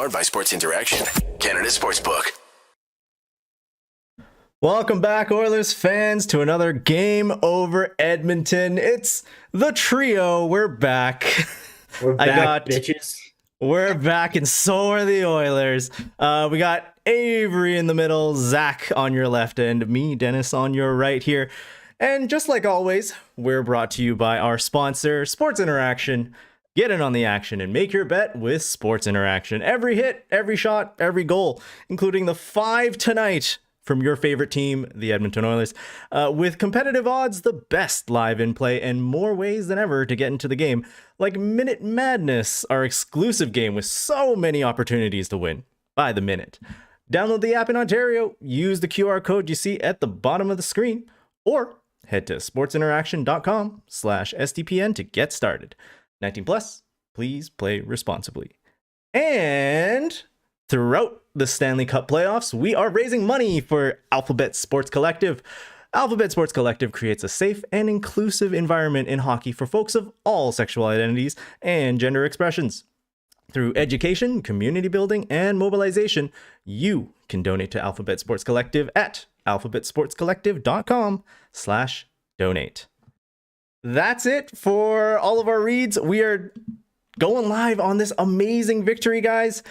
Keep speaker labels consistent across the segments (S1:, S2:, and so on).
S1: Powered by Sports Interaction, Canada Sportsbook.
S2: Welcome back, Oilers fans, to another game over Edmonton. It's the trio. We're back.
S3: We're back, bitches.
S2: We're back, and so are the Oilers. We got Avry in the middle, Zach on your left, and me, Dennis, on your right here. And just like always, we're brought to you by our sponsor, Sports Interaction. Get in on the action and make your bet with Sports Interaction. Every hit, every shot, every goal, including the 5 tonight from your favorite team, the Edmonton Oilers, with competitive odds, the best live in play, and more ways than ever to get into the game, like Minute Madness, our exclusive game with so many opportunities to win by the minute. Download the app in Ontario, use the QR code you see at the bottom of the screen, or head to sportsinteraction.com/STPN to get started. 19 plus, please play responsibly. And throughout the Stanley Cup playoffs, we are raising money for Alphabet Sports Collective. Alphabet Sports Collective creates a safe and inclusive environment in hockey for folks of all sexual identities and gender expressions. Through education, community building, and mobilization, you can donate to Alphabet Sports Collective at alphabetsportscollective.com/donate. That's it for all of our reads. We are going live on this amazing victory, guys.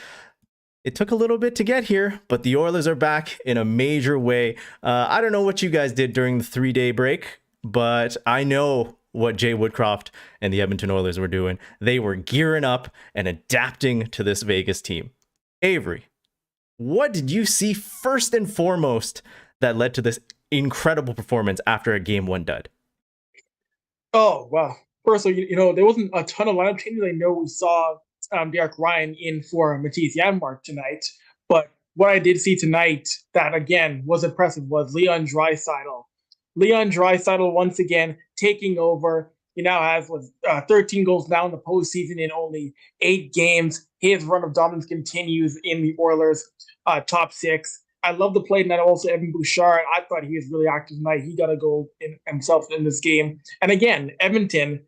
S2: It took a little bit to get here, but the Oilers are back in a major way. I don't know what you guys did during the 3-day break, but I know what Jay Woodcroft and the Edmonton Oilers were doing. They were gearing up and adapting to this Vegas team. Avry, what did you see first and foremost that led to this incredible performance after a Game 1 dud?
S4: Oh, wow. First of all, there wasn't a ton of lineup changes. I know we saw Derek Ryan in for Matisse Janmark tonight, but what I did see tonight that, again, was impressive was Leon Draisaitl. Leon Draisaitl, once again, taking over. He now has 13 goals now in the postseason in only 8 games. His run of dominance continues in the Oilers' top 6. I love the play tonight. Also, Evan Bouchard, I thought he was really active tonight. He got a goal himself in this game. And again, Edmonton,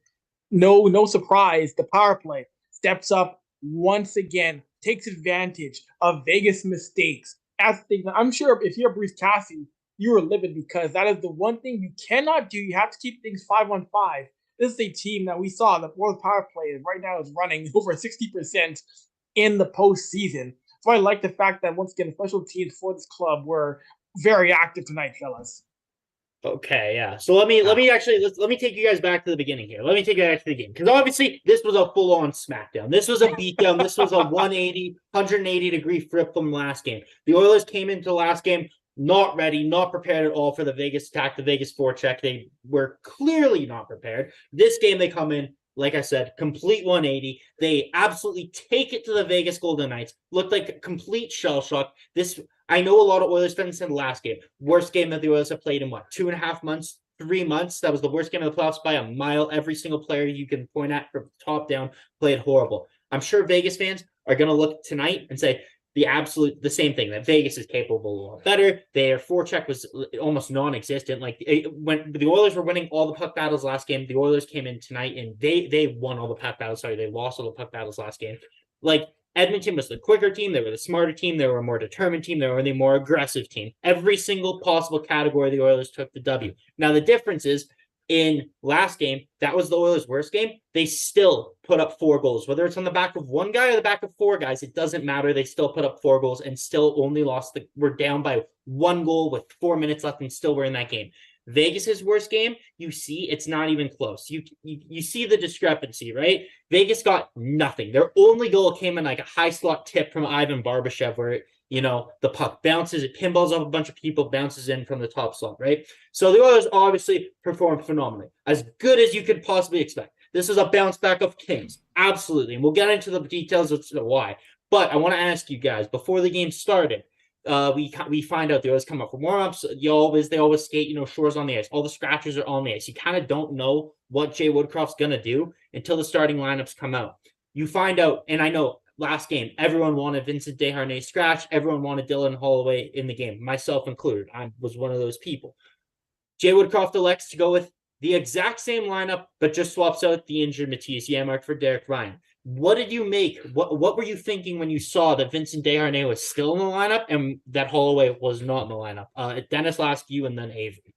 S4: no surprise, the power play steps up once again, takes advantage of Vegas mistakes. I'm sure if you're Bruce Cassidy, you were livid because that is the one thing you cannot do. You have to keep things 5-on-5. This is a team that we saw the fourth power play right now is running over 60% in the postseason. So I like the fact that once again, the special teams for this club were very active tonight, fellas.
S3: Okay, yeah. So let me take you guys back to the beginning here. Let me take you back to the game because obviously this was a full-on smackdown. This was a beatdown. This was a 180-degree flip from last game. The Oilers came into the last game not ready, not prepared at all for the Vegas attack, the Vegas forecheck. They were clearly not prepared. This game they come in, like I said, complete 180. They absolutely take it to the Vegas Golden Knights. Looked like a complete shell shock. I know a lot of Oilers fans said the last game. Worst game that the Oilers have played in 2.5 months, 3 months. That was the worst game of the playoffs by a mile. Every single player you can point at from top down played horrible. I'm sure Vegas fans are going to look tonight and say the same thing, that Vegas is capable of better. Their forecheck was almost non-existent. When the Oilers were winning all the puck battles last game, the Oilers came in tonight and they won all the puck battles. Sorry, they lost all the puck battles last game. Edmonton was the quicker team. They were the smarter team. They were a more determined team. They were the more aggressive team. Every single possible category, the Oilers took the W. Now, the difference is in last game, that was the Oilers' worst game. They still put up 4 goals. Whether it's on the back of one guy or the back of 4 guys, it doesn't matter. They still put up 4 goals and still only lost. We're down by 1 goal with 4 minutes left and still we're in that game. Vegas's worst game, you see, it's not even close. You see the discrepancy, right? Vegas got nothing. Their only goal came in like a high slot tip from Ivan Barbashev where, the puck bounces, it pinballs off a bunch of people, bounces in from the top slot, right? So the Oilers obviously performed phenomenally. As good as you could possibly expect. This is a bounce back of Kings. Absolutely. And we'll get into the details as to why. But I want to ask you guys, before the game started, we find out they always come up for warm-ups. They always skate, Shores on the ice. All the scratchers are on the ice. You kind of don't know what Jay Woodcroft's going to do until the starting lineups come out. You find out, and I know last game, everyone wanted Vincent Desharnais scratch. Everyone wanted Dylan Holloway in the game, myself included. I was one of those people. Jay Woodcroft elects to go with the exact same lineup, but just swaps out the injured Matisse Janmark for Derek Ryan. What did you make? What were you thinking when you saw that Vincent Desharnais was still in the lineup and that Holloway was not in the lineup? Dennis, last you, and then Avery.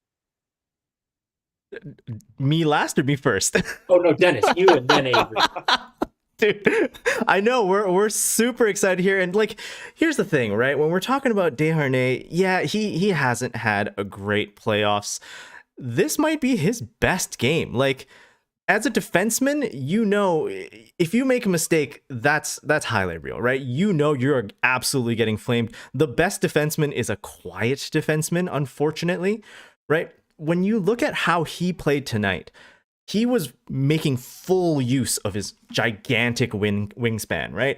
S2: Me last or me first?
S3: Oh no, Dennis, you and then Avery.
S2: Dude, I know we're super excited here, and like, here's the thing, right? When we're talking about Desharnais, yeah, he hasn't had a great playoffs. This might be his best game. Like, as a defenseman, you know, if you make a mistake, that's highlight reel, right? You know you're absolutely getting flamed. The best defenseman is a quiet defenseman, unfortunately, right? When you look at how he played tonight, he was making full use of his gigantic wingspan, right?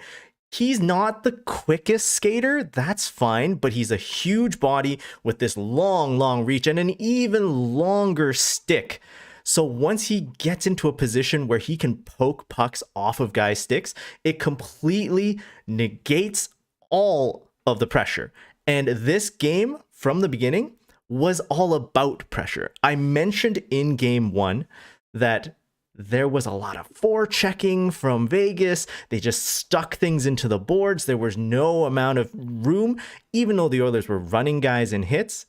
S2: He's not the quickest skater, that's fine, but he's a huge body with this long reach and an even longer stick. So once he gets into a position where he can poke pucks off of guys' sticks, it completely negates all of the pressure. And this game, from the beginning, was all about pressure. I mentioned in game one that there was a lot of forechecking from Vegas. They just stuck things into the boards. There was no amount of room, even though the Oilers were running guys in hits.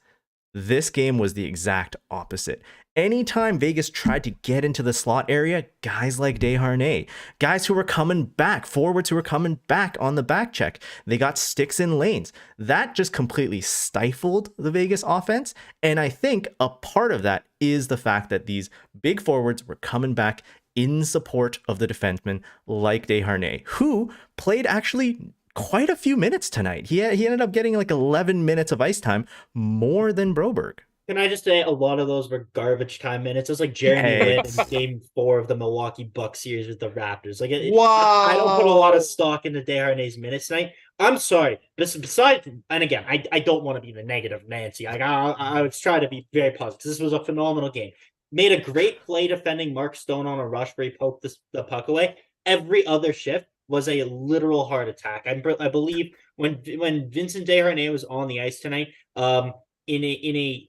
S2: This game was the exact opposite. Anytime Vegas tried to get into the slot area, guys like Desharnais, guys who were coming back, forwards who were coming back on the back check, they got sticks in lanes. That just completely stifled the Vegas offense. And I think a part of that is the fact that these big forwards were coming back in support of the defenseman like Desharnais, who played actually quite a few minutes tonight. He ended up getting like 11 minutes of ice time, more than Broberg.
S3: Can I just say a lot of those were garbage time minutes? It was like Jeremy Lin in Game 4 of the Milwaukee Bucks series with the Raptors. Like,
S4: Wow.
S3: I don't put a lot of stock into Desharnais' minutes tonight. I'm sorry. Besides, and again, I don't want to be the negative Nancy. I would try to be very positive. This was a phenomenal game. Made a great play defending Mark Stone on a rush where he poked the puck away. Every other shift was a literal heart attack. I believe when Vincent Desharnais was on the ice tonight, in a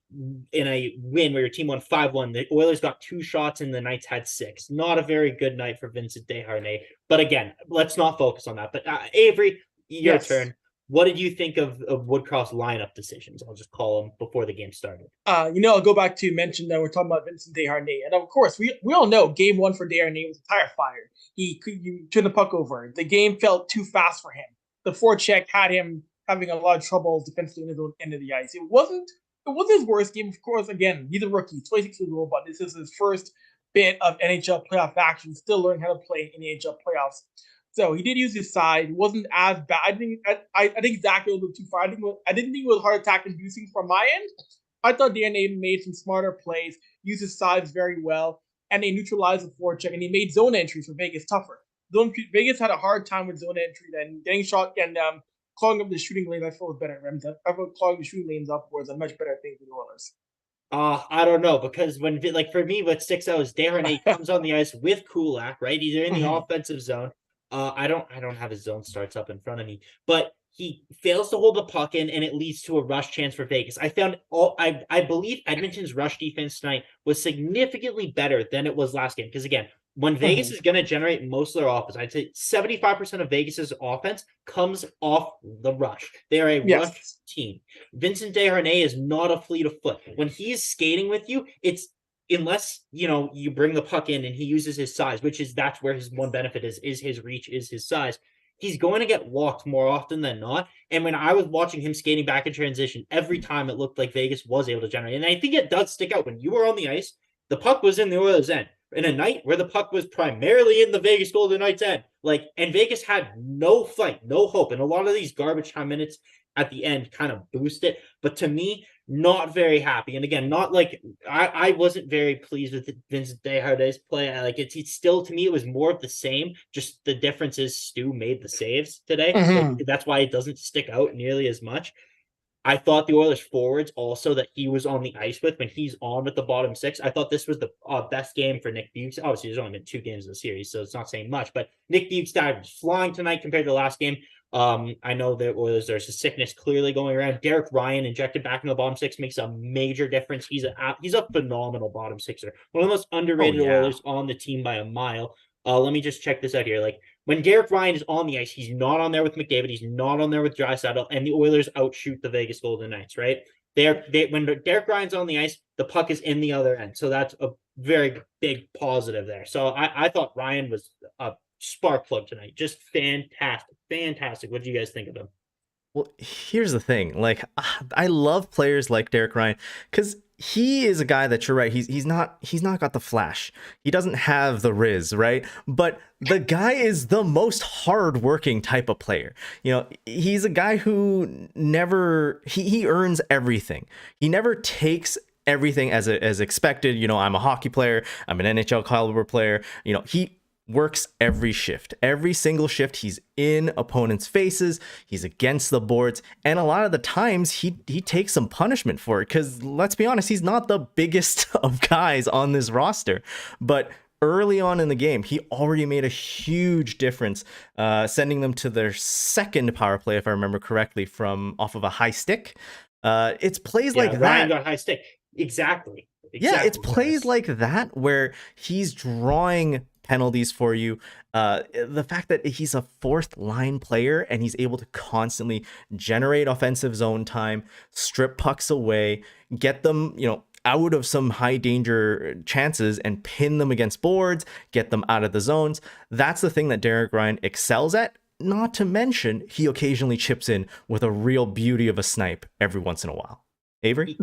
S3: win where your team won 5-1, the Oilers got 2 shots and the Knights had 6. Not a very good night for Vincent Desharnais. But again, let's not focus on that. But Avery, your turn. What did you think of Woodcroft's lineup decisions? I'll just call them before the game started.
S4: I'll go back to mention that we're talking about Vincent Desharnais. And of course, we all know game 1 for Desharnais was a tire fire. You turn the puck over. The game felt too fast for him. The forecheck had him having a lot of trouble defensively into the ice. It wasn't his worst game, of course. Again, he's a rookie, 26 years old, but this is his first bit of NHL playoff action, still learning how to play in the NHL playoffs. So he did use his side. It wasn't as bad. I think Zach was a little too far. I didn't think it was heart attack inducing from my end. I thought Desharnais made some smarter plays, used his sides very well, and they neutralized the forecheck, and he made zone entries for Vegas tougher. Vegas had a hard time with zone entry, then getting shot and clogging up the shooting lanes. I feel was better. I thought clogging the shooting lanes up was a much better thing for the Oilers.
S3: I don't know, because when, like, for me, what sticks out is Desharnais comes on the ice with Kulak, right? He's in the offensive zone. I don't have his zone starts up in front of me, but he fails to hold the puck in, and it leads to a rush chance for Vegas. I believe Edmonton's rush defense tonight was significantly better than it was last game. Because again, when Vegas is going to generate most of their offense, I'd say 75% of Vegas's offense comes off the rush. They are a rush team. Vincent Desharnais is not a fleet of foot. When he's skating with you, it's unless you bring the puck in and he uses his size, that's where his one benefit is his reach, is his size. He's going to get walked more often than not. And when I was watching him skating back in transition, every time it looked like Vegas was able to generate. And I think it does stick out when you were on the ice, the puck was in the Oilers' end. In a night where the puck was primarily in the Vegas Golden Knights' end, and Vegas had no fight, no hope. And a lot of these garbage time minutes at the end kind of boost it. But to me, not very happy. And again, not like I wasn't very pleased with Vincent Desharnais' play. It's still, to me, it was more of the same. Just the difference is Stu made the saves today. So that's why it doesn't stick out nearly as much. I thought the Oilers forwards also that he was on the ice with when he's on with the bottom 6. I thought this was the best game for Nick Bukes. Obviously, there's only been 2 games in the series, so it's not saying much. But Nick Bukes died flying tonight compared to the last game. I know that there's a sickness clearly going around. Derek Ryan injected back in the bottom 6 makes a major difference. He's a phenomenal bottom 6er. One of the most underrated Oilers on the team by a mile. Let me just check this out here. When Derek Ryan is on the ice, he's not on there with McDavid. He's not on there with Draisaitl, and the Oilers outshoot the Vegas Golden Knights, right? When Derek Ryan's on the ice, the puck is in the other end. So that's a very big positive there. So I thought Ryan was a spark plug tonight. Just fantastic. Fantastic. What do you guys think of him?
S2: Well, here's the thing. Like, I love players like Derek Ryan because he is a guy that you're right. He's not got the flash. He doesn't have the riz, right? But the guy is the most hardworking type of player. You know, he's a guy who never he earns everything. He never takes everything as expected. You know, I'm a hockey player. I'm an NHL caliber player. You know, he works every shift. Every single shift, he's in opponents' faces, he's against the boards, and a lot of the times he takes some punishment for it, because let's be honest, he's not the biggest of guys on this roster. But early on in the game, he already made a huge difference, sending them to their second power play, if I remember correctly, from off of a high stick. It's plays like that.
S3: Ryan got high stick. Exactly.
S2: Yeah, it's plays like that where he's drawing penalties for you. The fact that he's a fourth line player and he's able to constantly generate offensive zone time, strip pucks away, get them, you know, out of some high danger chances and pin them against boards, get them out of the zones. That's the thing that Derek Ryan excels at. Not to mention, he occasionally chips in with a real beauty of a snipe every once in a while. Avery?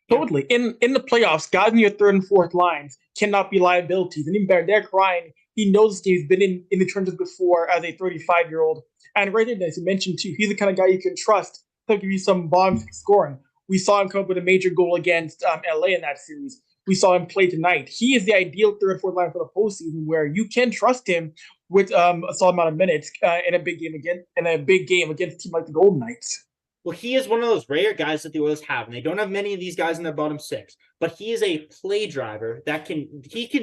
S4: Totally. In the playoffs, guys in your third and fourth lines cannot be liabilities. And even better, Derek Ryan, he knows he's been in the trenches before as a 35-year-old. And right there, as you mentioned too, he's the kind of guy you can trust to give you some bottom six scoring. We saw him come up with a major goal against LA in that series. We saw him play tonight. He is the ideal third and fourth line for the postseason, where you can trust him with a solid amount of minutes in a big game against a team like the Golden Knights.
S3: Well, he is one of those rare guys that the Oilers have, and they don't have many of these guys in their bottom six. But he is a play driver that can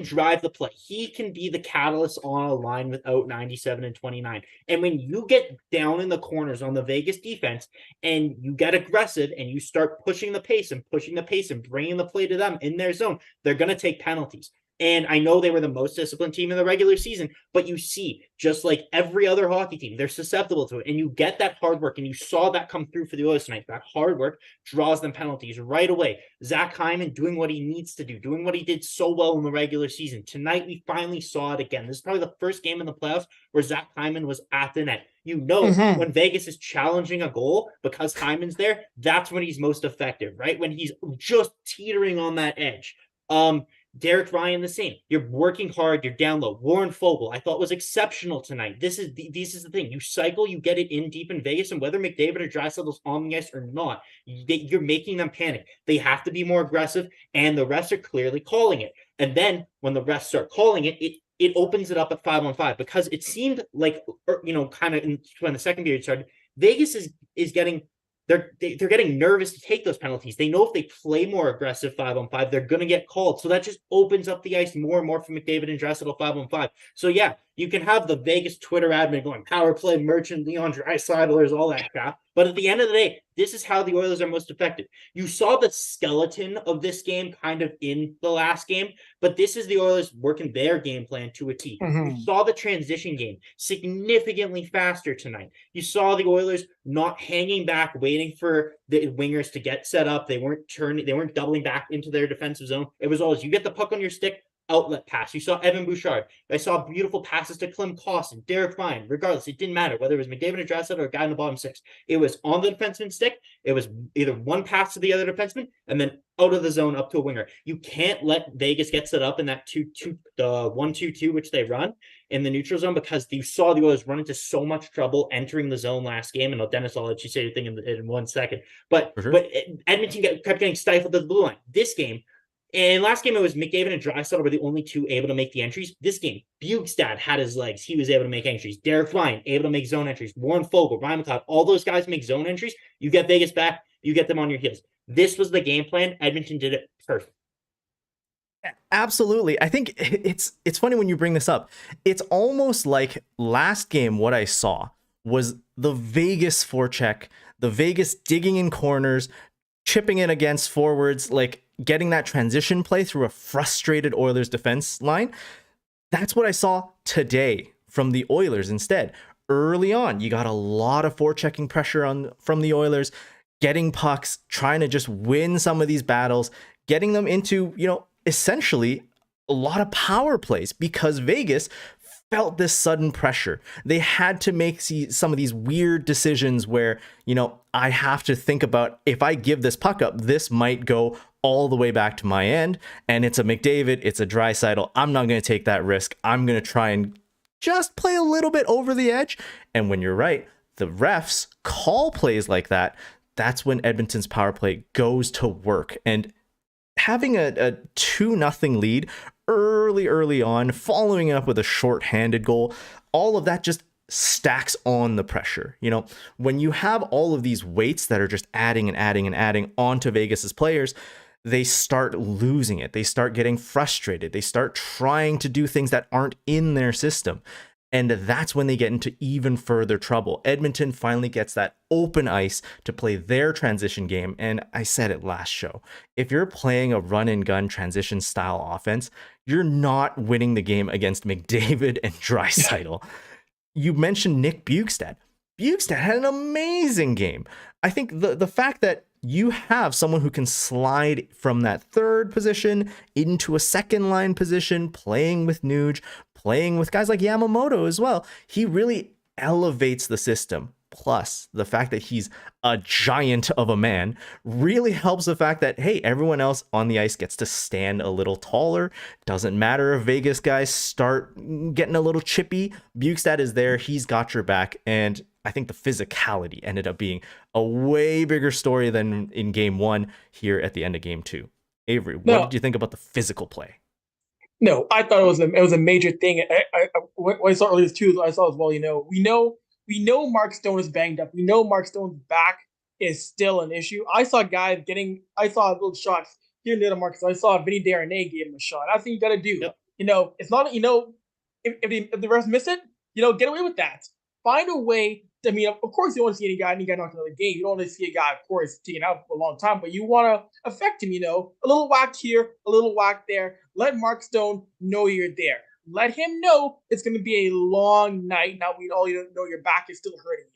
S3: drive the play. He can be the catalyst on a line without 97 and 29. And when you get down in the corners on the Vegas defense and you get aggressive and you start pushing the pace and bringing the play to them in their zone, they're going to take penalties. And I know they were the most disciplined team in the regular season, but you see, just like every other hockey team, they're susceptible to it. And you get that hard work, and you saw that come through for the Oilers tonight. That hard work draws them penalties right away. Zach Hyman doing what he needs to do, doing what he did so well in the regular season. Tonight, we finally saw it again. This is probably the first game in the playoffs where Zach Hyman was at the net. You know, when Vegas is challenging a goal because Hyman's there, that's when he's most effective, right? When he's just teetering on that edge. Derek Ryan, the same. You're working hard. You're down low. Warren Fogle, I thought, was exceptional tonight. This is the thing. You cycle, you get it in deep in Vegas, and whether McDavid or Draisaitl's on the ice or not, you're making them panic. They have to be more aggressive, and the refs are clearly calling it. And then when the refs start calling it, it opens it up at 5-on-5, because it seemed like, kind of when the second period started, Vegas is getting. They're getting nervous to take those penalties. They know if they play more aggressive 5-on-5, they're going to get called. So that just opens up the ice more and more for McDavid and Draisaitl 5-on-5. So yeah, you can have the Vegas Twitter admin going power play, Merchant, Leon Draisaitlers, all that crap. But at the end of the day, this is how the Oilers are most effective. You saw the skeleton of this game kind of in the last game, but this is the Oilers working their game plan to a T. You saw the transition game significantly faster tonight. You saw the Oilers not hanging back, waiting for the wingers to get set up. They weren't doubling back into their defensive zone. It was always, you get the puck on your stick, outlet pass. You saw Evan Bouchard. I saw beautiful passes to Clem Costin, Derek Ryan. Regardless, it didn't matter whether it was McDavid or Draisaitl or a guy in the bottom six. It was on the defenseman's stick. It was either one pass to the other defenseman and then out of the zone up to a winger. You can't let Vegas get set up in that 1-2-2, which they run in the neutral zone, because you saw the Oilers run into so much trouble entering the zone last game. And Dennis, I'll let you say your thing in 1 second. But Edmonton kept getting stifled at the blue line. This game, and last game, it was McDavid and Draisaitl were the only two able to make the entries. This game, Bjugstad had his legs. He was able to make entries. Derek Ryan, able to make zone entries. Warren Fogle, Ryan McLeod, all those guys make zone entries. You get Vegas back. You get them on your heels. This was the game plan. Edmonton did it perfect.
S2: Absolutely. I think it's funny when you bring this up. It's almost like last game, what I saw was the Vegas forecheck, the Vegas digging in corners, chipping in against forwards, like getting that transition play through a frustrated Oilers defense line. That's what I saw today from the Oilers instead. Early on, you got a lot of forechecking pressure from the Oilers, getting pucks, trying to just win some of these battles, getting them into, essentially a lot of power plays because Vegas felt this sudden pressure. They had to make some of these weird decisions where, I have to think about, if I give this puck up, this might go all the way back to my end, and it's a McDavid, it's a Draisaitl. I'm not going to take that risk. I'm going to try and just play a little bit over the edge. And when you're right, the refs call plays like that. That's when Edmonton's power play goes to work. And having a 2-0 lead early on, following it up with a shorthanded goal, all of that just stacks on the pressure. When you have all of these weights that are just adding and adding and adding onto Vegas's players, they start losing it. They start getting frustrated. They start trying to do things that aren't in their system. And that's when they get into even further trouble. Edmonton finally gets that open ice to play their transition game. And I said it last show, if you're playing a run and gun transition style offense, you're not winning the game against McDavid and Draisaitl. You mentioned Nick Bjugstad. Bjugstad had an amazing game. I think the fact that you have someone who can slide from that third position into a second line position, playing with Nuge, playing with guys like Yamamoto as well, he really elevates the system. Plus, the fact that he's a giant of a man really helps the fact that, hey, everyone else on the ice gets to stand a little taller. Doesn't matter if Vegas guys start getting a little chippy. Bjugstad is there. He's got your back. And I think the physicality ended up being a way bigger story than in game one here at the end of game two. Avery, what did you think about the physical play?
S4: No, I thought it was a major thing. What I saw earlier too, I saw as well. We know Mark Stone is banged up. We know Mark Stone's back is still an issue. I saw little shots here and there to Mark Stone. I saw Vinny Darnay gave him a shot. That's what you got to do.
S3: Yep.
S4: It's not, if the refs miss it, get away with that. Find a way. Of course, you don't want to see any guy knocked out of the game. You don't want to see a guy, of course, taken out for a long time, but you want to affect him, a little whack here, a little whack there. Let Mark Stone know you're there. Let him know it's going to be a long night. Now we all know your back is still hurting you.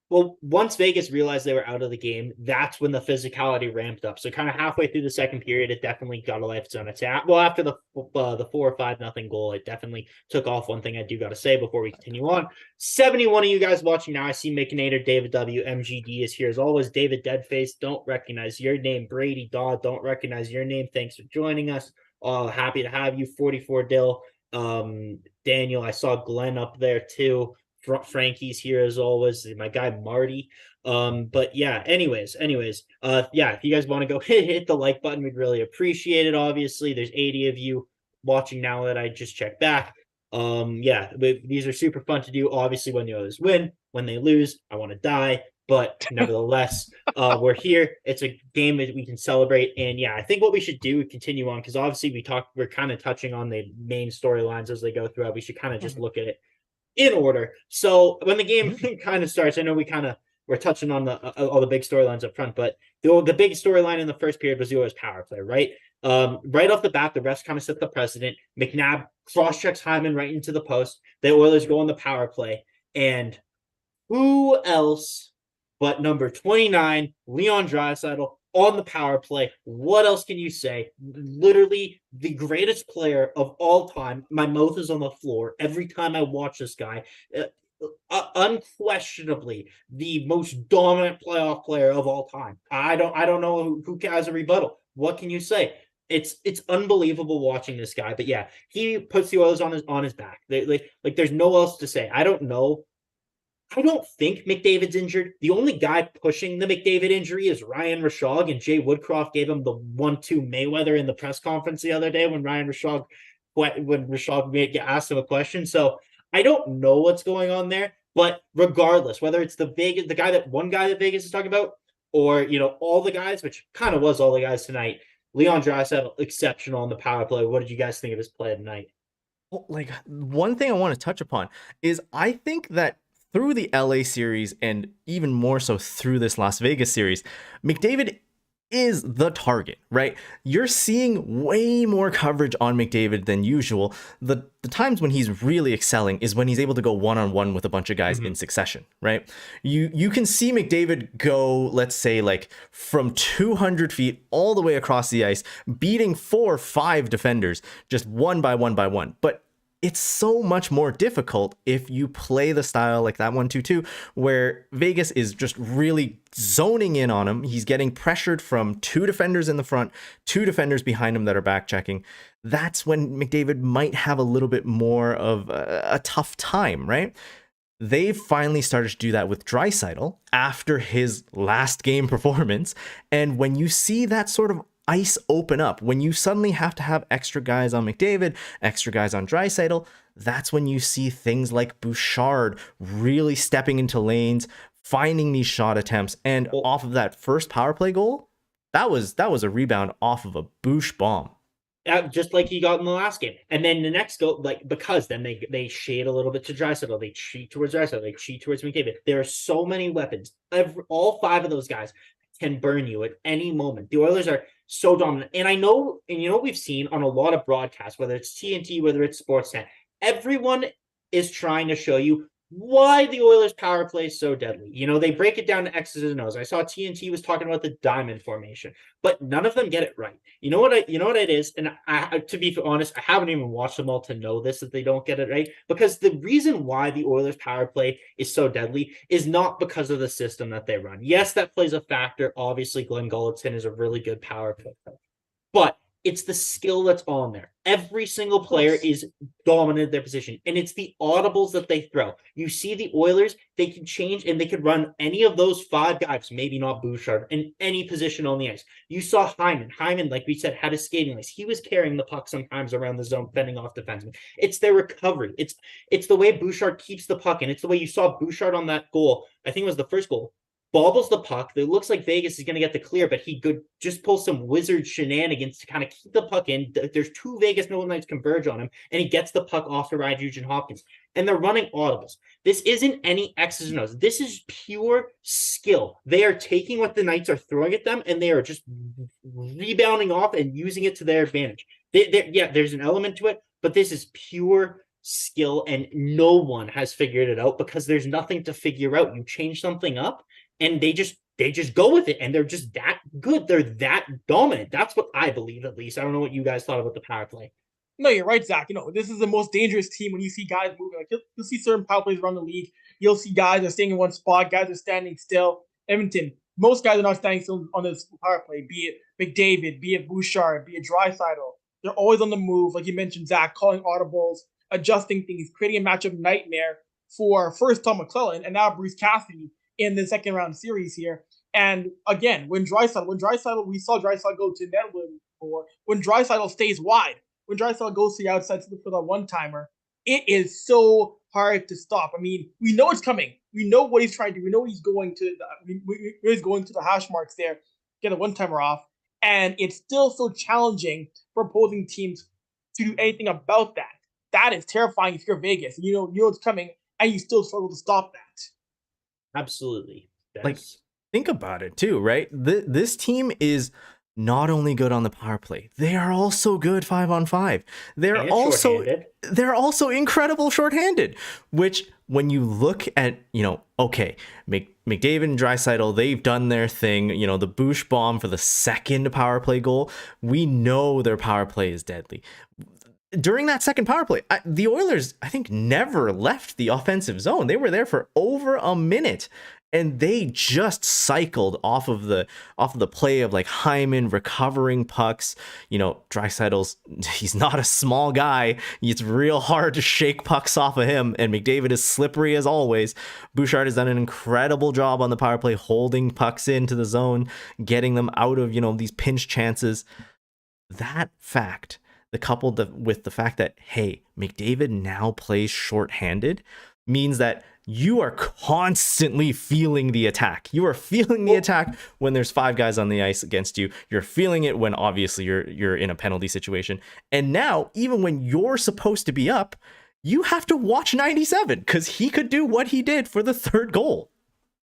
S3: Well, once Vegas realized they were out of the game, that's when the physicality ramped up. So kind of halfway through the second period, it definitely got a life of its own. Well, after the 4 or 5-0 goal, it definitely took off. One thing I do got to say before we continue on, 71 of you guys watching now, I see Makinator, David W, MGD is here. As always, David Deadface, don't recognize your name. Brady Dodd, don't recognize your name. Thanks for joining us. Happy to have you. 44 Dill. Daniel, I saw Glenn up there too. Frankie's here as always, my guy Marty. But yeah, anyways, if you guys want to go hit the like button, we'd really appreciate it. Obviously, there's 80 of you watching now that I just checked back. These are super fun to do. Obviously, when the Oilers win, when they lose, I want to die. But nevertheless, we're here. It's a game that we can celebrate. And yeah, I think what we should do, continue on, because obviously we're kind of touching on the main storylines as they go throughout. We should kind of just look at it in order. So when the game kind of starts, I know we're touching on all the big storylines up front, but the big storyline in the first period was the Oilers power play, right? Right off the bat, the refs kind of set the precedent. McNabb cross-checks Hyman right into the post. The Oilers go on the power play. And who else but number 29, Leon Draisaitl, on the power play? What else can you say? Literally the greatest player of all time. My mouth is on the floor every time I watch this guy. Unquestionably the most dominant playoff player of all time. I don't know who has a rebuttal. What can you say? It's unbelievable watching this guy. But yeah, he puts the Oilers on his back. Like there's no else to say. I don't think McDavid's injured. The only guy pushing the McDavid injury is Ryan Rishaug, and Jay Woodcroft gave him the 1-2 Mayweather in the press conference the other day when Rishaug asked him a question. So I don't know what's going on there, but regardless, whether it's one guy that Vegas is talking about, or all the guys, which kind of was all the guys tonight, Leon Draisaitl exceptional on the power play. What did you guys think of his play tonight?
S2: Well, one thing I want to touch upon is I think that through the LA series and even more so through this Las Vegas series, McDavid is the target, right? You're seeing way more coverage on McDavid than usual. The times when he's really excelling is when he's able to go one-on-one with a bunch of guys in succession, right? You can see McDavid go, let's say, like from 200 feet all the way across the ice, beating 4 or 5 defenders just one by one. But it's so much more difficult if you play the style like that 1-2-2, where Vegas is just really zoning in on him. He's getting pressured from 2 defenders in the front, 2 defenders behind him that are back checking. That's when McDavid might have a little bit more of a tough time, right? They've finally started to do that with Draisaitl after his last game performance. And when you see that sort of ice open up, when you suddenly have to have extra guys on McDavid, extra guys on Draisaitl, that's when you see things like Bouchard really stepping into lanes, finding these shot attempts. And off of that first power play goal, that was a rebound off of a Bouch bomb.
S3: Just like he got in the last game. And then the next goal, like, because then they shade a little bit to Draisaitl, they cheat towards Draisaitl, they cheat towards McDavid. There are so many weapons. All 5 of those guys can burn you at any moment. The Oilers are so dominant. And I know, and you know what we've seen on a lot of broadcasts, whether it's TNT, whether it's Sportsnet, everyone is trying to show you why the Oilers power play is so deadly. You know, they break it down to X's and O's. I saw TNT was talking about the diamond formation, but none of them get it right. You know what it is? And I, to be honest, I haven't even watched them all to know this, that they don't get it right. Because the reason why the Oilers power play is so deadly is not because of the system that they run. Yes, that plays a factor. Obviously, Glenn Gulletson is a really good power play coach. But it's the skill that's on there. Every single player is dominant at their position, and it's the audibles that they throw. You see the Oilers, they can change, and they could run any of those 5 guys, maybe not Bouchard, in any position on the ice. You saw Hyman. Hyman, like we said, had a skating lace. He was carrying the puck sometimes around the zone, fending off defensemen. It's their recovery. It's the way Bouchard keeps the puck, and it's the way you saw Bouchard on that goal. I think it was the first goal. Bobbles the puck. It looks like Vegas is going to get the clear, but he could just pull some wizard shenanigans to kind of keep the puck in. There's 2 Vegas Golden Knights converge on him, and he gets the puck off to ride Nugent-Hopkins. And they're running audibles. This isn't any X's and O's. This is pure skill. They are taking what the Knights are throwing at them, and they are just rebounding off and using it to their advantage. Yeah, there's an element to it, but this is pure skill, and no one has figured it out because there's nothing to figure out. You change something up, and they just go with it, and they're just that good. They're that dominant. That's what I believe, at least. I don't know what you guys thought about the power play.
S4: No, you're right, Zach. You know, this is the most dangerous team when you see guys moving. Like you'll see certain power plays around the league. You'll see guys are staying in one spot. Guys are standing still. Edmonton, most guys are not standing still on this power play. Be it McDavid, be it Bouchard, be it Draisaitl. They're always on the move, like you mentioned, Zach, calling audibles, adjusting things, creating a matchup nightmare for first Tom McClellan and now Bruce Cassidy in the second round series here. And again, when Draisaitl, we saw Draisaitl go to net before. When Draisaitl stays wide, when Draisaitl goes to the outside for the one-timer, it is so hard to stop. I mean, we know it's coming. We know what he's trying to do. We know he's going to he's going to the hash marks there, get a one-timer off. And it's still so challenging for opposing teams to do anything about that. That is terrifying if you're Vegas. You know it's coming, and you still struggle to stop that.
S3: Absolutely.
S2: Like, think about it too, right? This team is not only good on the power play, they are also good 5-on-5. They're also incredible shorthanded, which when you look at, okay, McDavid and Draisaitl, they've done their thing, the Bouch bomb for the second power play goal. We know their power play is deadly. During that second power play, the Oilers, I think, never left the offensive zone. They were there for over a minute, and they just cycled off of the play of like Hyman recovering pucks. Draisaitl's, he's not a small guy. It's real hard to shake pucks off of him, and McDavid is slippery as always. Bouchard has done an incredible job on the power play, holding pucks into the zone, getting them out of, these pinch chances. That fact, coupled with the fact that, hey, McDavid now plays shorthanded, means that you are constantly feeling the attack. You are feeling the attack when there's 5 guys on the ice against you. You're feeling it when obviously you're in a penalty situation. And now, even when you're supposed to be up, you have to watch 97 because he could do what he did for the third goal.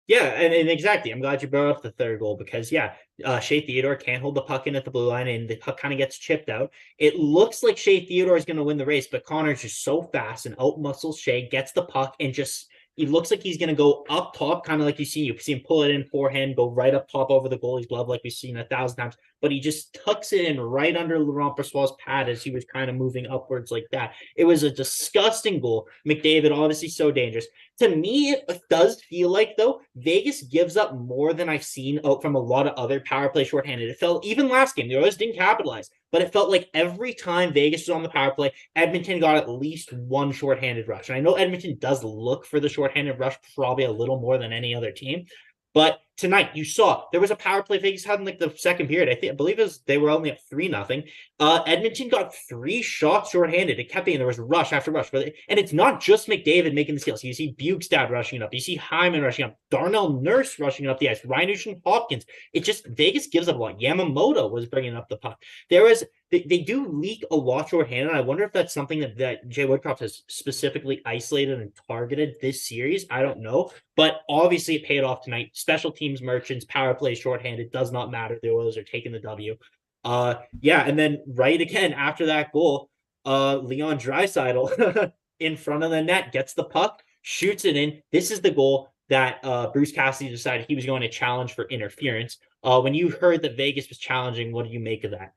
S3: Yeah, and exactly. I'm glad you brought up the third goal because Shea Theodore can't hold the puck in at the blue line and the puck kind of gets chipped out. It looks like Shea Theodore is going to win the race, but Connor's just so fast and outmuscles Shea, gets the puck and just it looks like he's going to go up top, kind of like you see him pull it in forehand, go right up top over the goalie's glove like we've seen 1,000 times. But he just tucks it in right under Laurent Brossoit's pad as he was kind of moving upwards like that. It was a disgusting goal. McDavid obviously so dangerous. To me, it does feel like, though, Vegas gives up more than I've seen out from a lot of other power play shorthanded. It felt, even last game, the Oilers didn't capitalize, but it felt like every time Vegas was on the power play, Edmonton got at least one shorthanded rush. And I know Edmonton does look for the shorthanded rush probably a little more than any other team, but tonight you saw there was a power play Vegas had in like the second period. I believe they were only up 3-0. Edmonton got 3 shots shorthanded. It kept being there was rush after rush, and it's not just McDavid making the steals. You see Bukestad rushing up, you see Hyman rushing up, Darnell Nurse rushing up the ice, Ryan Nugent-Hopkins. It just Vegas gives up a lot. Yamamoto was bringing up the puck. They do leak a lot shorthanded. And I wonder if that's something that Jay Woodcroft has specifically isolated and targeted this series. I don't know, but obviously it paid off tonight. Special teams merchants, power play shorthanded, does not matter. The Oilers are taking the W. And then right again after that goal, Leon Draisaitl in front of the net gets the puck, shoots it in. This is the goal that Bruce Cassidy decided he was going to challenge for interference. When you heard that Vegas was challenging, what do you make of that?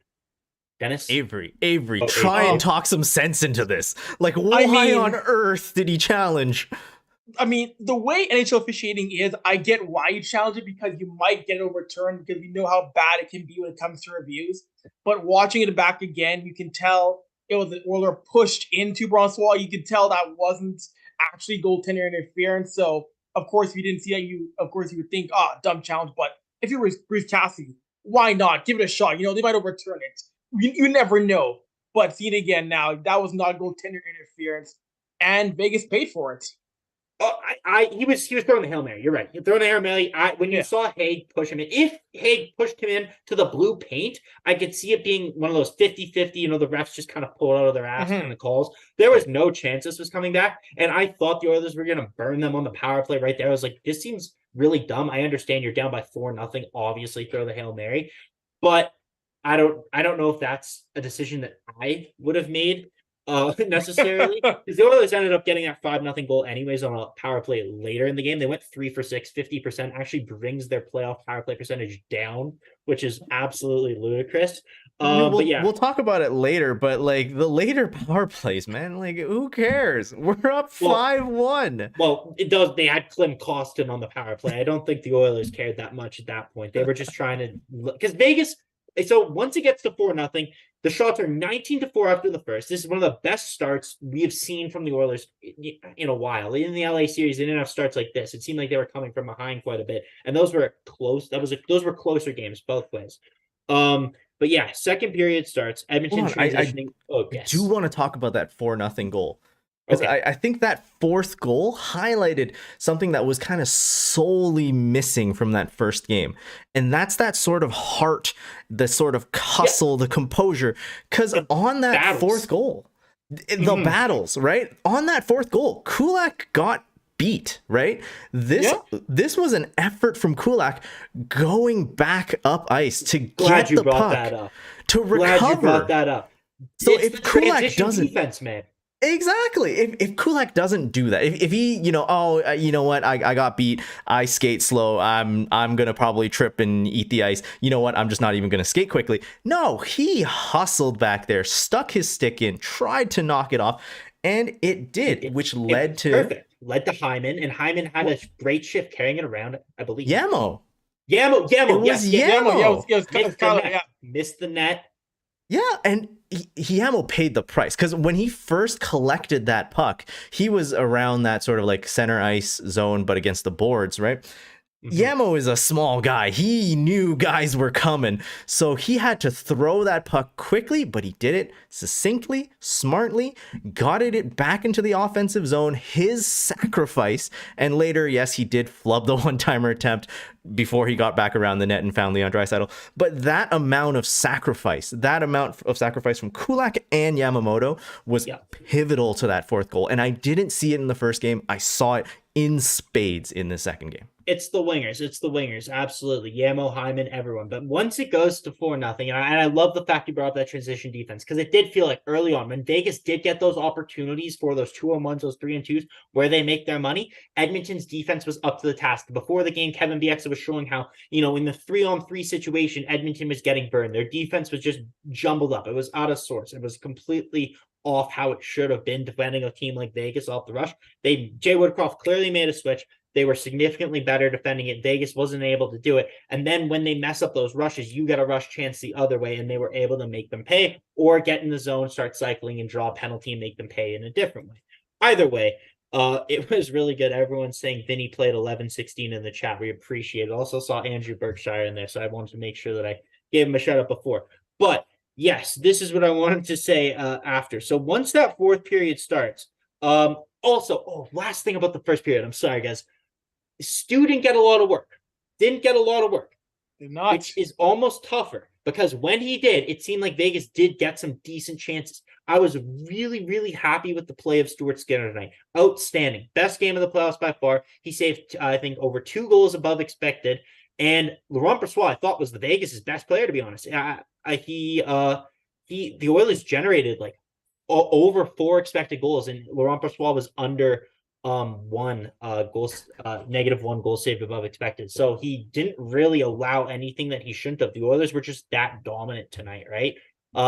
S3: Dennis?
S2: Avery, try and talk some sense into this. Like, why on earth did he challenge?
S4: I mean, the way NHL officiating is, I get why you challenge it because you might get it overturned because we know how bad it can be when it comes to reviews. But watching it back again, you can tell it was an Oiler pushed into Brossoit. You could tell that wasn't actually goaltender interference. So, of course, if you didn't see that, you would think, dumb challenge. But if you were Bruce Cassidy, why not? Give it a shot. They might overturn it. You never know. But see it again now. That was not goaltender interference. And Vegas paid for it.
S3: He was throwing the Hail Mary. You're right. He throwing the Hail Mary. When you saw Haig push him in, if Haig pushed him in to the blue paint, I could see it being one of those 50-50, the refs just kind of pulled out of their ass in the calls. There was no chance this was coming back. And I thought the Oilers were going to burn them on the power play right there. I was like, this seems really dumb. I understand you're down by 4-0. Obviously throw the Hail Mary. But I don't know if that's a decision that I would have made necessarily, because the Oilers ended up getting that 5-0 goal anyways on a power play later in the game. They went 3 for 6, 50%, actually brings their playoff power play percentage down, which is absolutely ludicrous.
S2: We'll talk about it later, but like the later power plays, man, like who cares? We're up 5-1.
S3: Well, it does. They had Klim Kostin on the power play. I don't think the Oilers cared that much at that point. They were just trying to, because Vegas. So once it gets to 4-0, the shots are 19-4 after the first. This is one of the best starts we have seen from the Oilers in a while. In the LA series, they didn't have starts like this. It seemed like they were coming from behind quite a bit, and those were close. Those were closer games both ways. But yeah, second period starts. Edmonton transitioning.
S2: I do want to talk about that 4-0 goal. Okay. I think that fourth goal highlighted something that was kind of solely missing from that first game. And that's that sort of heart, the sort of hustle, the composure. Because on that fourth goal, the battles, right? On that fourth goal, Kulak got beat, right? This was an effort from Kulak going back up ice to get the puck, to recover. Glad you brought
S3: that up.
S2: So if Kulak doesn't...
S3: defense, man.
S2: Exactly. If Kulak doesn't do that, if he, you know what, I got beat, I skate slow, I'm gonna probably trip and eat the ice. You know what, I'm just not even gonna skate quickly. No, he hustled back there, stuck his stick in, tried to knock it off, and it did, which led to
S3: Hyman, and Hyman had a great shift carrying it around, I believe.
S2: Yamo.
S3: It was
S2: Yamo.
S3: Missed the net.
S2: Yeah, and Yamo paid the price, because when he first collected that puck, he was around that sort of like center ice zone, but against the boards, right? Yamo is a small guy. He knew guys were coming, so he had to throw that puck quickly, but he did it succinctly, smartly, got it back into the offensive zone, his sacrifice, and later, yes, he did flub the one-timer attempt before he got back around the net and found Leon Draisaitl. But that amount of sacrifice from Kulak and Yamamoto was pivotal to that fourth goal, and I didn't see it in the first game. I saw it in spades in the second game.
S3: It's the wingers. It's the wingers. Absolutely. Yamo, Hyman, everyone. But once it goes to 4-0, and I love the fact you brought up that transition defense, because it did feel like early on when Vegas did get those opportunities for those 2-on-1s, those 3-and-2s, where they make their money, Edmonton's defense was up to the task. Before the game, Kevin Bieksa was showing how, in the 3-on-3 situation, Edmonton was getting burned. Their defense was just jumbled up. It was out of sorts. It was completely off how it should have been defending a team like Vegas off the rush. Jay Woodcroft clearly made a switch. They were significantly better defending it. Vegas wasn't able to do it. And then when they mess up those rushes, you get a rush chance the other way, and they were able to make them pay or get in the zone, start cycling, and draw a penalty and make them pay in a different way. Either way, it was really good. Everyone's saying Vinny played 11-16 in the chat. We appreciate it. Also saw Andrew Berkshire in there, so I wanted to make sure that I gave him a shout out before. But yes, this is what I wanted to say after. So once that fourth period starts, last thing about the first period. I'm sorry, guys. Stu didn't get a lot of work. Did not. Which is almost tougher because when he did, it seemed like Vegas did get some decent chances. I was really, really happy with the play of Stuart Skinner tonight. Outstanding. Best game of the playoffs by far. He saved, I think, over 2 goals above expected. And Laurent Brossoit, I thought, was the Vegas' best player, to be honest. The Oilers generated like over 4 expected goals, and Laurent Brossoit was under negative 1 goal saved above expected. So he didn't really allow anything that he shouldn't have. The Oilers were just that dominant tonight, right?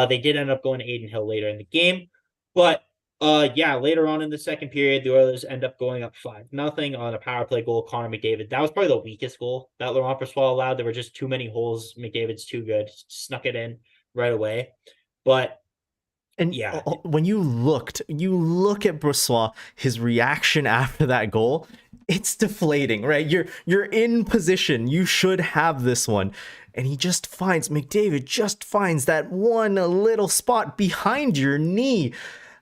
S3: They did end up going to Aiden Hill later in the game, but later on in the second period, the Oilers end up going up 5-0 on a power play goal. Connor McDavid, that was probably the weakest goal that Laurent Brossoit allowed. There were just too many holes. McDavid's too good, snuck it in right away. But
S2: and yeah, when you look at Brossoit, his reaction after that goal, it's deflating, right? You're in position. You should have this one. And McDavid just finds that one little spot behind your knee.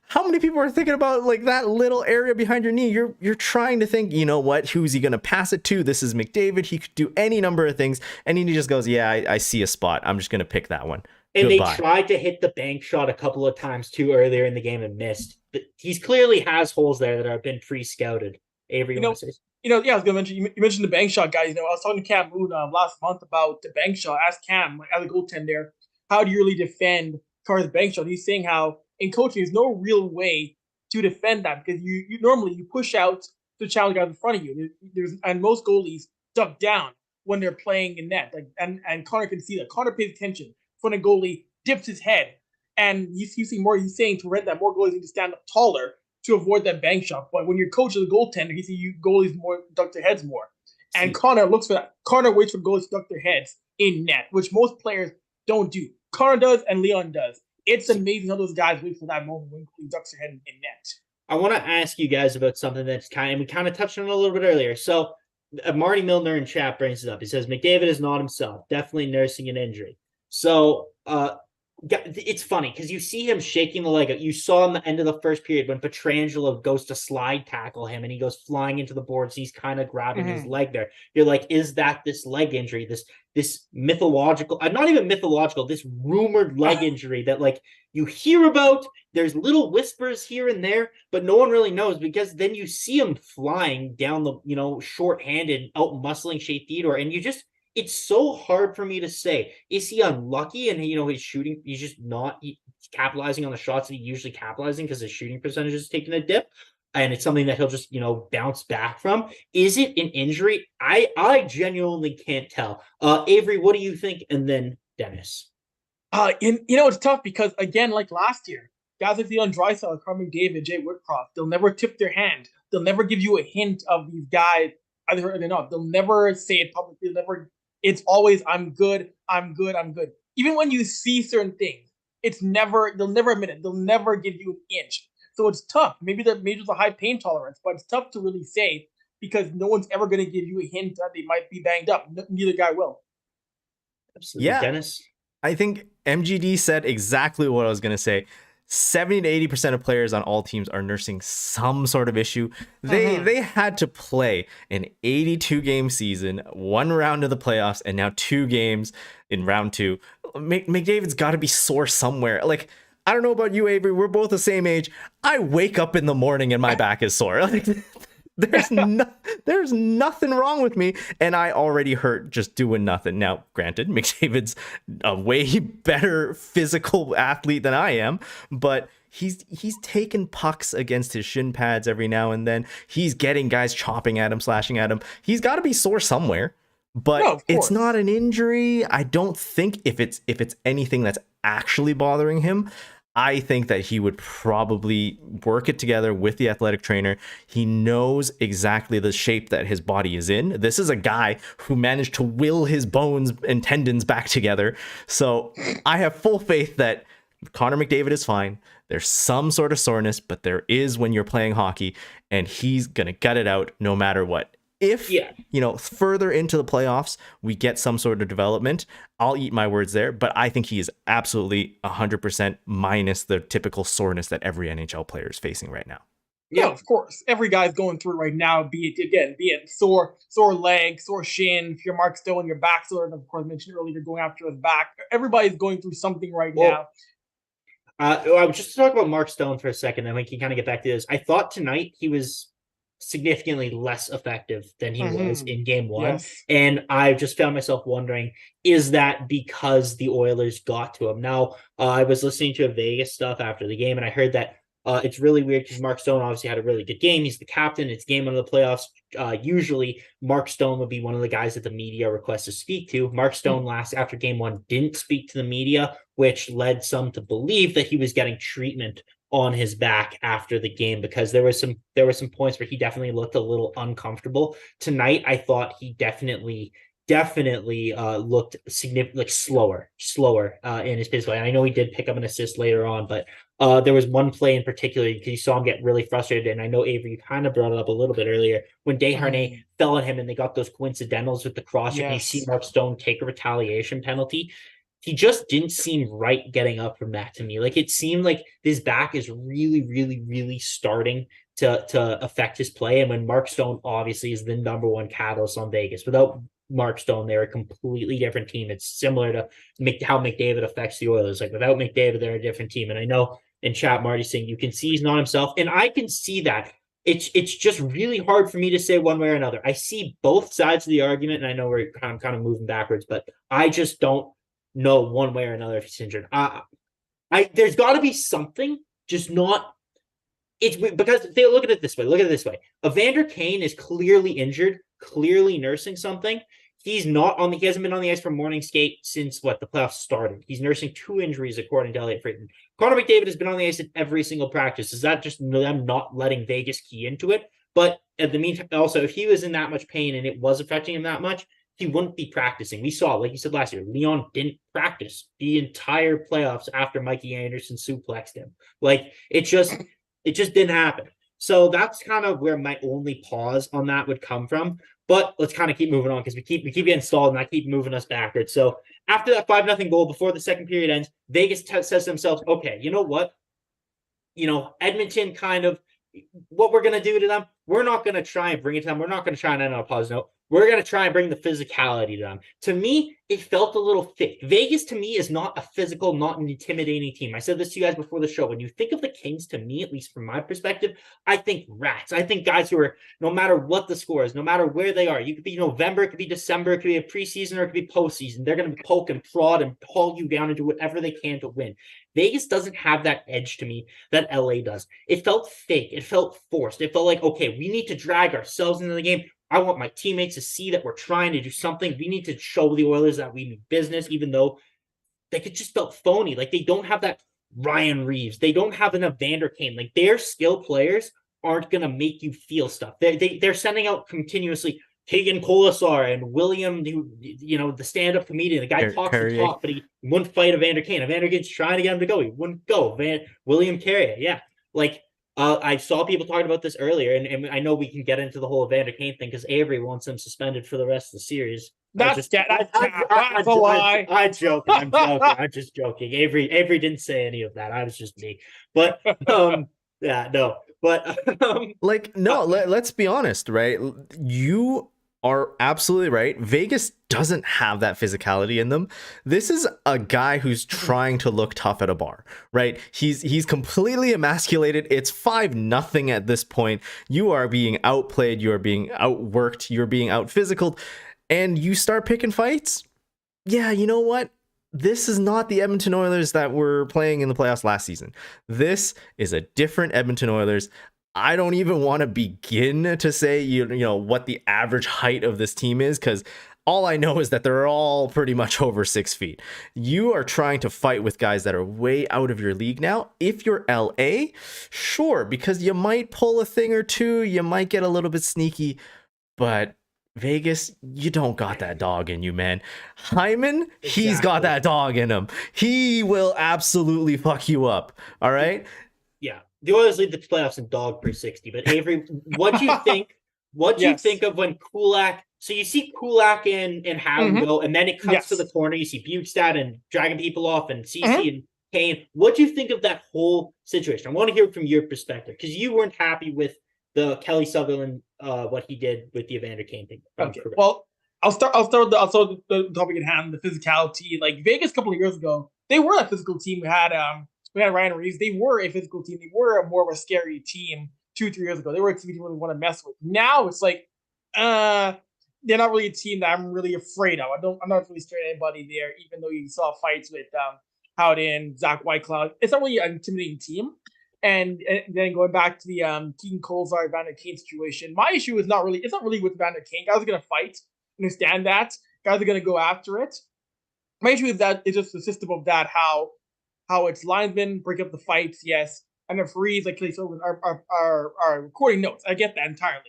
S2: How many people are thinking about like that little area behind your knee? You're trying to think, you know what? Who's he going to pass it to? This is McDavid. He could do any number of things. And he just goes, yeah, I see a spot. I'm just going to pick that one.
S3: And Goodbye. They tried to hit the bank shot a couple of times too earlier in the game and missed. But he's clearly has holes there that have been pre-scouted. Avery,
S4: I was going to mention, you mentioned the bank shot, guys. I was talking to Cam Moon last month about the bank shot. Ask Cam, as a goaltender, how do you really defend Carr's bank shot? He's saying how in coaching, there's no real way to defend that because you normally push out the challenge guy in front of you. And most goalies duck down when they're playing in net. And Connor can see that. Connor pays attention. When a goalie dips his head, and he's saying to prevent that more goalies need to stand up taller to avoid that bank shot. But when your coach is a goaltender, he sees you goalies more duck their heads more. And Connor looks for that. Connor waits for goalies to duck their heads in net, which most players don't do. Connor does, and Leon does. It's amazing how those guys wait for that moment when he ducks their head in net.
S3: I want to ask you guys about something we kind of touched on it a little bit earlier. So Marty Milner in chat brings it up. He says McDavid is not himself, definitely nursing an injury. So it's funny because you see him shaking the leg. You saw in the end of the first period when Pietrangelo goes to slide tackle him and he goes flying into the boards. He's kind of grabbing his leg there. You're like, is that this leg injury? This mythological, not even mythological, this rumored leg injury that like you hear about. There's little whispers here and there, but no one really knows because then you see him flying down the, short-handed, out muscling Shea Theodore, and it's so hard for me to say. Is he unlucky and his shooting, he's just not capitalizing on the shots that he usually capitalizing because his shooting percentage is taking a dip and it's something that he'll just, bounce back from? Is it an injury? I genuinely can't tell. Avery, what do you think? And then Dennis.
S4: It's tough because again, like last year, guys like Leon Draisaitl, Carmen David, Jay Woodcroft, they'll never tip their hand. They'll never give you a hint of these guys either or not. They'll never say it publicly. It's always, I'm good. Even when you see certain things, they'll never admit it. They'll never give you an inch. So it's tough. Maybe there's a high pain tolerance, but it's tough to really say because no one's ever going to give you a hint that they might be banged up. Neither guy will.
S3: Absolutely. Yeah. Dennis?
S2: I think MGD said exactly what I was going to say. 70 to 80% of players on all teams are nursing some sort of issue. They had to play an 82 game season, 1 round of the playoffs, and now 2 games in round 2. McDavid's got to be sore somewhere. Like, I don't know about you, Avery. We're both the same age. I wake up in the morning and my back is sore. There's nothing wrong with me, and I already hurt just doing nothing. Now, granted, McDavid's a way better physical athlete than I am, but he's taking pucks against his shin pads every now and then. He's getting guys chopping at him, slashing at him. He's got to be sore somewhere, but it's not an injury. I don't think if it's anything that's actually bothering him. I think that he would probably work it together with the athletic trainer. He knows exactly the shape that his body is in. This is a guy who managed to will his bones and tendons back together. So I have full faith that Connor McDavid is fine. There's some sort of soreness, but there is when you're playing hockey, and he's going to gut it out no matter what. If, further into the playoffs, we get some sort of development, I'll eat my words there. But I think he is absolutely 100% minus the typical soreness that every NHL player is facing right now.
S4: Yeah, of course. Every guy's going through right now, be it sore leg, sore shin, if you're Mark Stone, your back sore, and of course mentioned earlier, going after his back. Everybody's going through something right now.
S3: I was just talking about Mark Stone for a second, and we can kind of get back to this. I thought tonight he was significantly less effective than he was in game one. Yes. And I just found myself wondering, is that because the Oilers got to him? Now, I was listening to Vegas stuff after the game, and I heard that it's really weird because Mark Stone obviously had a really good game. He's the captain. It's game one of the playoffs. Usually, Mark Stone would be one of the guys that the media requests to speak to. Mark Stone after game one didn't speak to the media, which led some to believe that he was getting treatment on his back after the game, because there were some points where he definitely looked a little uncomfortable. Tonight, I thought he definitely looked significantly slower in his pace play. And I know he did pick up an assist later on, but there was one play in particular because you saw him get really frustrated. And I know, Avery, you kind of brought it up a little bit earlier when Desharnais fell on him and they got those coincidentals with the cross. And you see Mark Stone take a retaliation penalty. He just didn't seem right getting up from that to me. Like, it seemed like his back is really, really, really starting to affect his play. And when Mark Stone obviously is the number one catalyst on Vegas, without Mark Stone, they're a completely different team. It's similar to how McDavid affects the Oilers. Like, without McDavid, they're a different team. And I know in chat, Marty's saying you can see he's not himself. And I can see that. It's just really hard for me to say one way or another. I see both sides of the argument, and I know we're kind of moving backwards, but I just don't know one way or another if he's injured. There's got to be something, just not. It's because they look at it this way. Evander Kane is clearly injured, clearly nursing something. He hasn't been on the ice for morning skate since the playoffs started. He's nursing 2 injuries according to Elliot Friedman. Connor McDavid has been on the ice in every single practice. Is that just them not letting Vegas key into it? But at the meantime, also, if he was in that much pain and it was affecting him that much, he wouldn't be practicing. We saw, like you said last year, Leon didn't practice the entire playoffs after Mikey Anderson suplexed him. Like, it just didn't happen. So that's kind of where my only pause on that would come from. But let's kind of keep moving on because we keep getting stalled and I keep moving us backwards. So after that 5-0 goal before the second period ends, Vegas says to themselves, okay, you know what? Edmonton kind of, what we're going to do to them, we're not going to try and bring it to them. We're not going to try and end on a positive note. We're going to try and bring the physicality to them. To me, it felt a little thick. Vegas, to me, is not a physical, not an intimidating team. I said this to you guys before the show. When you think of the Kings, to me, at least from my perspective, I think rats. I think guys who are, no matter what the score is, no matter where they are, you could be November, it could be December, it could be a preseason, or it could be postseason. They're going to poke and prod and haul you down and do whatever they can to win. Vegas doesn't have that edge to me that LA does. It felt fake. It felt forced. It felt like, okay, we need to drag ourselves into the game. I want my teammates to see that we're trying to do something. We need to show the Oilers that we mean business, even though they could just felt phony. Like, they don't have that Ryan Reeves. They don't have an Evander Kane. Like, their skill players aren't going to make you feel stuff. They're sending out continuously Keegan Colasar and William, the stand-up comedian. The guy talks and talk, but he wouldn't fight Evander Kane. Evander Kane's trying to get him to go. He wouldn't go. William Carrier, yeah. Like, I saw people talking about this earlier, and I know we can get into the whole Evander Kane thing because Avry wants him suspended for the rest of the series.
S4: That's a lie.
S3: I'm joking. I'm just joking. Avry didn't say any of that. I was just me. But yeah, no. But
S2: no. Let's be honest, right? You are absolutely right. Vegas doesn't have that physicality in them. This is a guy who's trying to look tough at a bar, right? He's completely emasculated. It's 5-0 at this point. You are being outplayed, you are being outworked, you're being out physicaled, and you start picking fights. Yeah, you know what? This is not the Edmonton Oilers that were playing in the playoffs last season. This is a different Edmonton Oilers. I don't even want to begin to say you know what the average height of this team is, because all I know is that they're all pretty much over 6 feet. You are trying to fight with guys that are way out of your league now. If you're LA, sure, because you might pull a thing or two, you might get a little bit sneaky, but Vegas, you don't got that dog in you, man. Hyman, he's got that dog in him. He will absolutely fuck you up. All right.
S3: Yeah. The Oilers lead the playoffs in dog per 60. But Avry, what do you think? What do you think of when Kulak? So you see Kulak and Howden go, and then it comes to the corner. You see Bukestad and dragging people off, and CC and Kane. What do you think of that whole situation? I want to hear from your perspective, because you weren't happy with the Kelly Sutherland, what he did with the Evander Kane thing.
S4: Okay. Well, I'll start with the topic at hand, the physicality. Like Vegas a couple of years ago, they were a physical team. We had Ryan Reeves. They were a physical team. They were more of a scary team 2-3 years ago. They were a team you really want to mess with. Now it's like, they're not really a team that I'm really afraid of. I'm not really scared of anybody there, even though you saw fights with Howden, Zach Whitecloud. It's not really an intimidating team. And then going back to the Keegan Kolzar, Evander Kane situation, my issue is not really with Evander Kane. Guys are going to fight. Understand that. Guys are going to go after it. My issue is that it's just the system of that, how it's linesmen break up the fights, yes, and referees like Kelly Sullivan are recording notes. I get that entirely.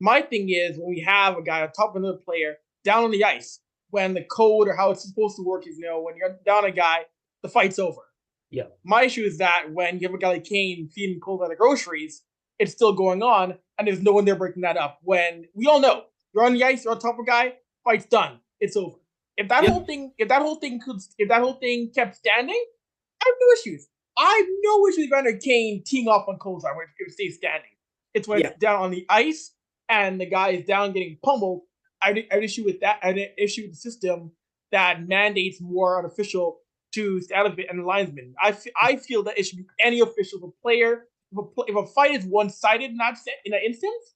S4: My thing is when we have a guy on top of another player down on the ice, when the code or how it's supposed to work is, when you're down a guy, the fight's over.
S3: Yeah.
S4: My issue is that when you have a guy like Kane feeding cold at the groceries, it's still going on, and there's no one there breaking that up. When we all know you're on the ice, you're on top of a guy, fight's done, it's over. If that whole thing kept standing, I have no issues. I have no issues with Evander Kane teeing off on Kolzar when it stays standing. It's when it's down on the ice and the guy is down getting pummeled. I have issue with that. I have issue with the system that mandates more unofficial to stand up and linesmen. I feel that it should be any official, the player. If a fight is one-sided in that instance,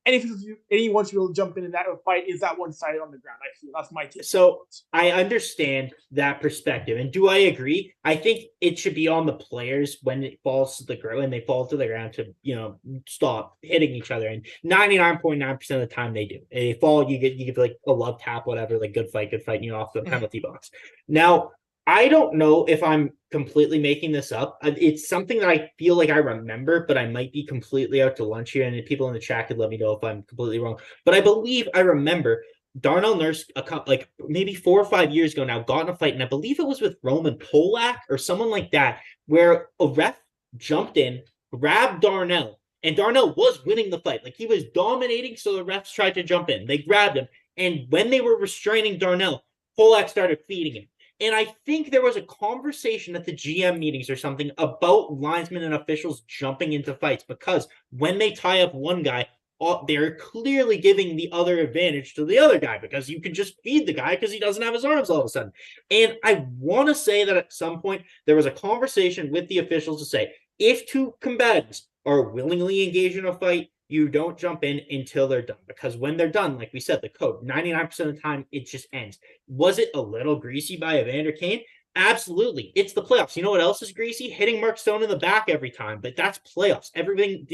S4: and if anyone should be able to jump in that fight, is that one-sided on the ground? I feel that's my take.
S3: So I understand that perspective, and do I agree? I think it should be on the players when it falls to the ground, and they fall to the ground to stop hitting each other. And 99.9% of the time they do. They fall, you get like a love tap, whatever, like good fight, off the penalty box. Now, I don't know if I'm completely making this up. It's something that I feel like I remember, but I might be completely out to lunch here, and people in the chat could let me know if I'm completely wrong. But I believe I remember Darnell Nurse, like maybe 4 or 5 years ago now, got in a fight, and I believe it was with Roman Polak or someone like that, where a ref jumped in, grabbed Darnell, and Darnell was winning the fight. Like, he was dominating, so the refs tried to jump in. They grabbed him, and when they were restraining Darnell, Polak started feeding him. And I think there was a conversation at the GM meetings or something about linesmen and officials jumping into fights, because when they tie up one guy, they're clearly giving the other advantage to the other guy, because you can just feed the guy because he doesn't have his arms all of a sudden. And I want to say that at some point there was a conversation with the officials to say, if two combatants are willingly engaged in a fight, you don't jump in until they're done, because when they're done, like we said, the code, 99% of the time, it just ends. Was it a little greasy by Evander Kane? Absolutely. It's the playoffs. You know what else is greasy? Hitting Mark Stone in the back every time, but that's playoffs. Everything,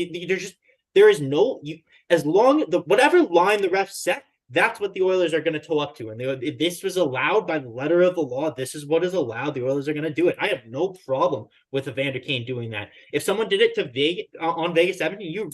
S3: there is no, as long, whatever line the refs set, that's what the Oilers are going to toe up to. And this was allowed by the letter of the law. This is what is allowed. The Oilers are going to do it. I have no problem with Evander Kane doing that. If someone did it to Vegas, on Vegas 17,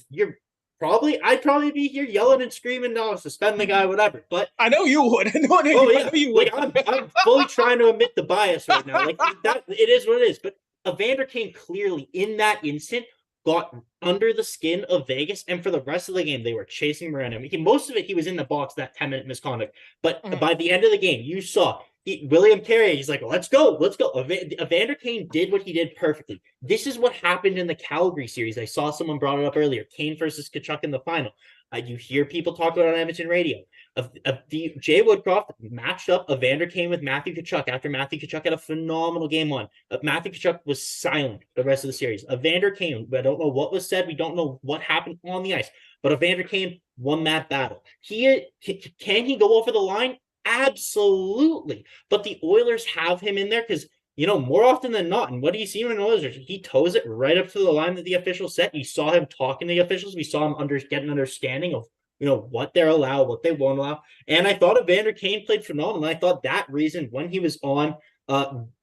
S3: I'd probably be here yelling and screaming, no, suspend the guy, whatever. But
S4: I know you would. You would.
S3: Like, I'm fully trying to admit the bias right now. Like, that, it is what it is. But Evander Kane clearly, in that instant, got under the skin of Vegas, and for the rest of the game, they were chasing around him. Most of it, he was in the box, that 10-minute misconduct. But by the end of the game, you saw William Carrier, he's like, let's go. Evander Kane did what he did perfectly. This is what happened in the Calgary series. I saw someone brought it up earlier. Kane versus Tkachuk in the final. You hear people talk about it on Edmonton radio. The Jay Woodcroft matched up Evander Kane with Matthew Tkachuk after Matthew Tkachuk had a phenomenal game one. Matthew Tkachuk was silent the rest of the series. Evander Kane, I don't know what was said. We don't know what happened on the ice, but Evander Kane won that battle. Can he go over the line? Absolutely. But the Oilers have him in there because, more often than not, and what do you see in the Oilers? He toes it right up to the line that the officials set. You saw him talking to the officials. We saw him get an understanding of what they're allowed, what they won't allow. And I thought Evander Kane played phenomenal. I thought that reason when he was on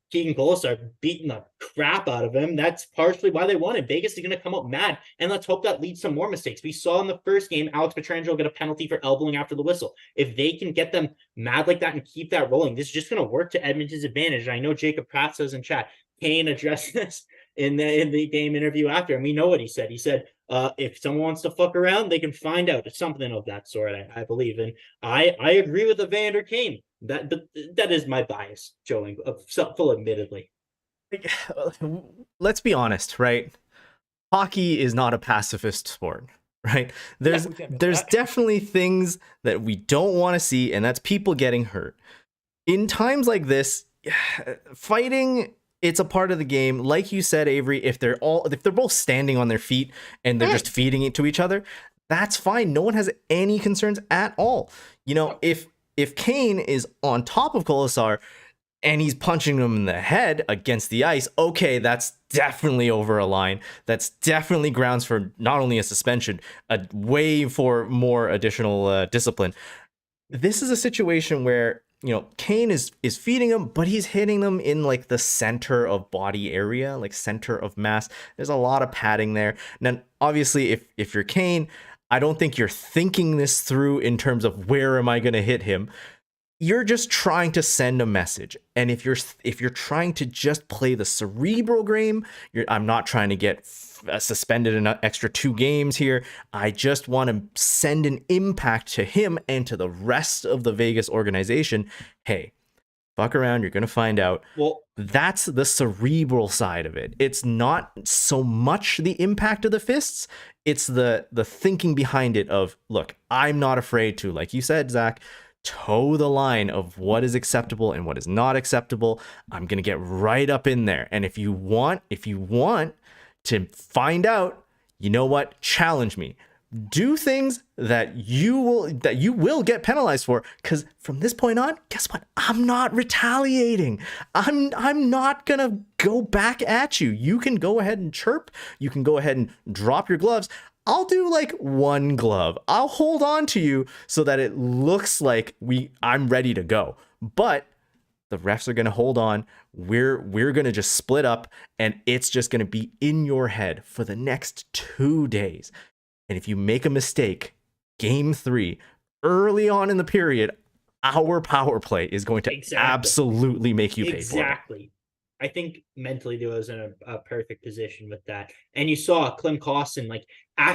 S3: Keegan Kolesar beating the crap out of him, that's partially why they won it. Vegas is going to come up mad, and let's hope that leads to more mistakes. We saw in the first game, Alex Pietrangelo get a penalty for elbowing after the whistle. If they can get them mad like that and keep that rolling, this is just going to work to Edmonton's advantage. And I know Jacob Pratt says in chat, Kane addressed this in the game interview after, and we know what he said. He said, if someone wants to fuck around, they can find out. It's something of that sort, I believe. And I agree with Evander Kane. That is my bias, Joe, full admittedly.
S2: Let's be honest, right? Hockey is not a pacifist sport, right? There's definitely things that we don't want to see, and that's people getting hurt. In times like this, fighting, it's a part of the game. Like you said, Avry, if they're both standing on their feet and they're just feeding it to each other, that's fine. No one has any concerns at all. If Kane is on top of Kolesar and he's punching him in the head against the ice, okay, that's definitely over a line. That's definitely grounds for not only a suspension, a way for more additional discipline. This is a situation where Kane is feeding him, but he's hitting them in like the center of body area, like center of mass. There's a lot of padding there. Now, obviously, if you're Kane, I don't think you're thinking this through in terms of where am I going to hit him. You're just trying to send a message. And if you're trying to just play the cerebral game, I'm not trying to get suspended an extra 2 games here. I just want to send an impact to him and to the rest of the Vegas organization. Hey, fuck around, you're going to find out.
S3: Well,
S2: that's the cerebral side of it. It's not so much the impact of the fists. It's the thinking behind it of, look, I'm not afraid to, like you said, Zach, toe the line of what is acceptable and what is not acceptable. I'm going to get right up in there. And if you want to find out, you know what? Challenge me. Do things that you will get penalized for, because from this point on, guess what? I'm not retaliating. I'm not gonna go back at you. You can go ahead and chirp. You can go ahead and drop your gloves. I'll do like 1 glove. I'll hold on to you so that it looks like I'm ready to go. But the refs are gonna hold on. We're gonna just split up, and it's just gonna be in your head for the next 2 days. And if you make a mistake, game 3, early on in the period, our power play is going to absolutely make you pay for it.
S3: Exactly. I think mentally they was in a perfect position with that. And you saw Klim Kostin,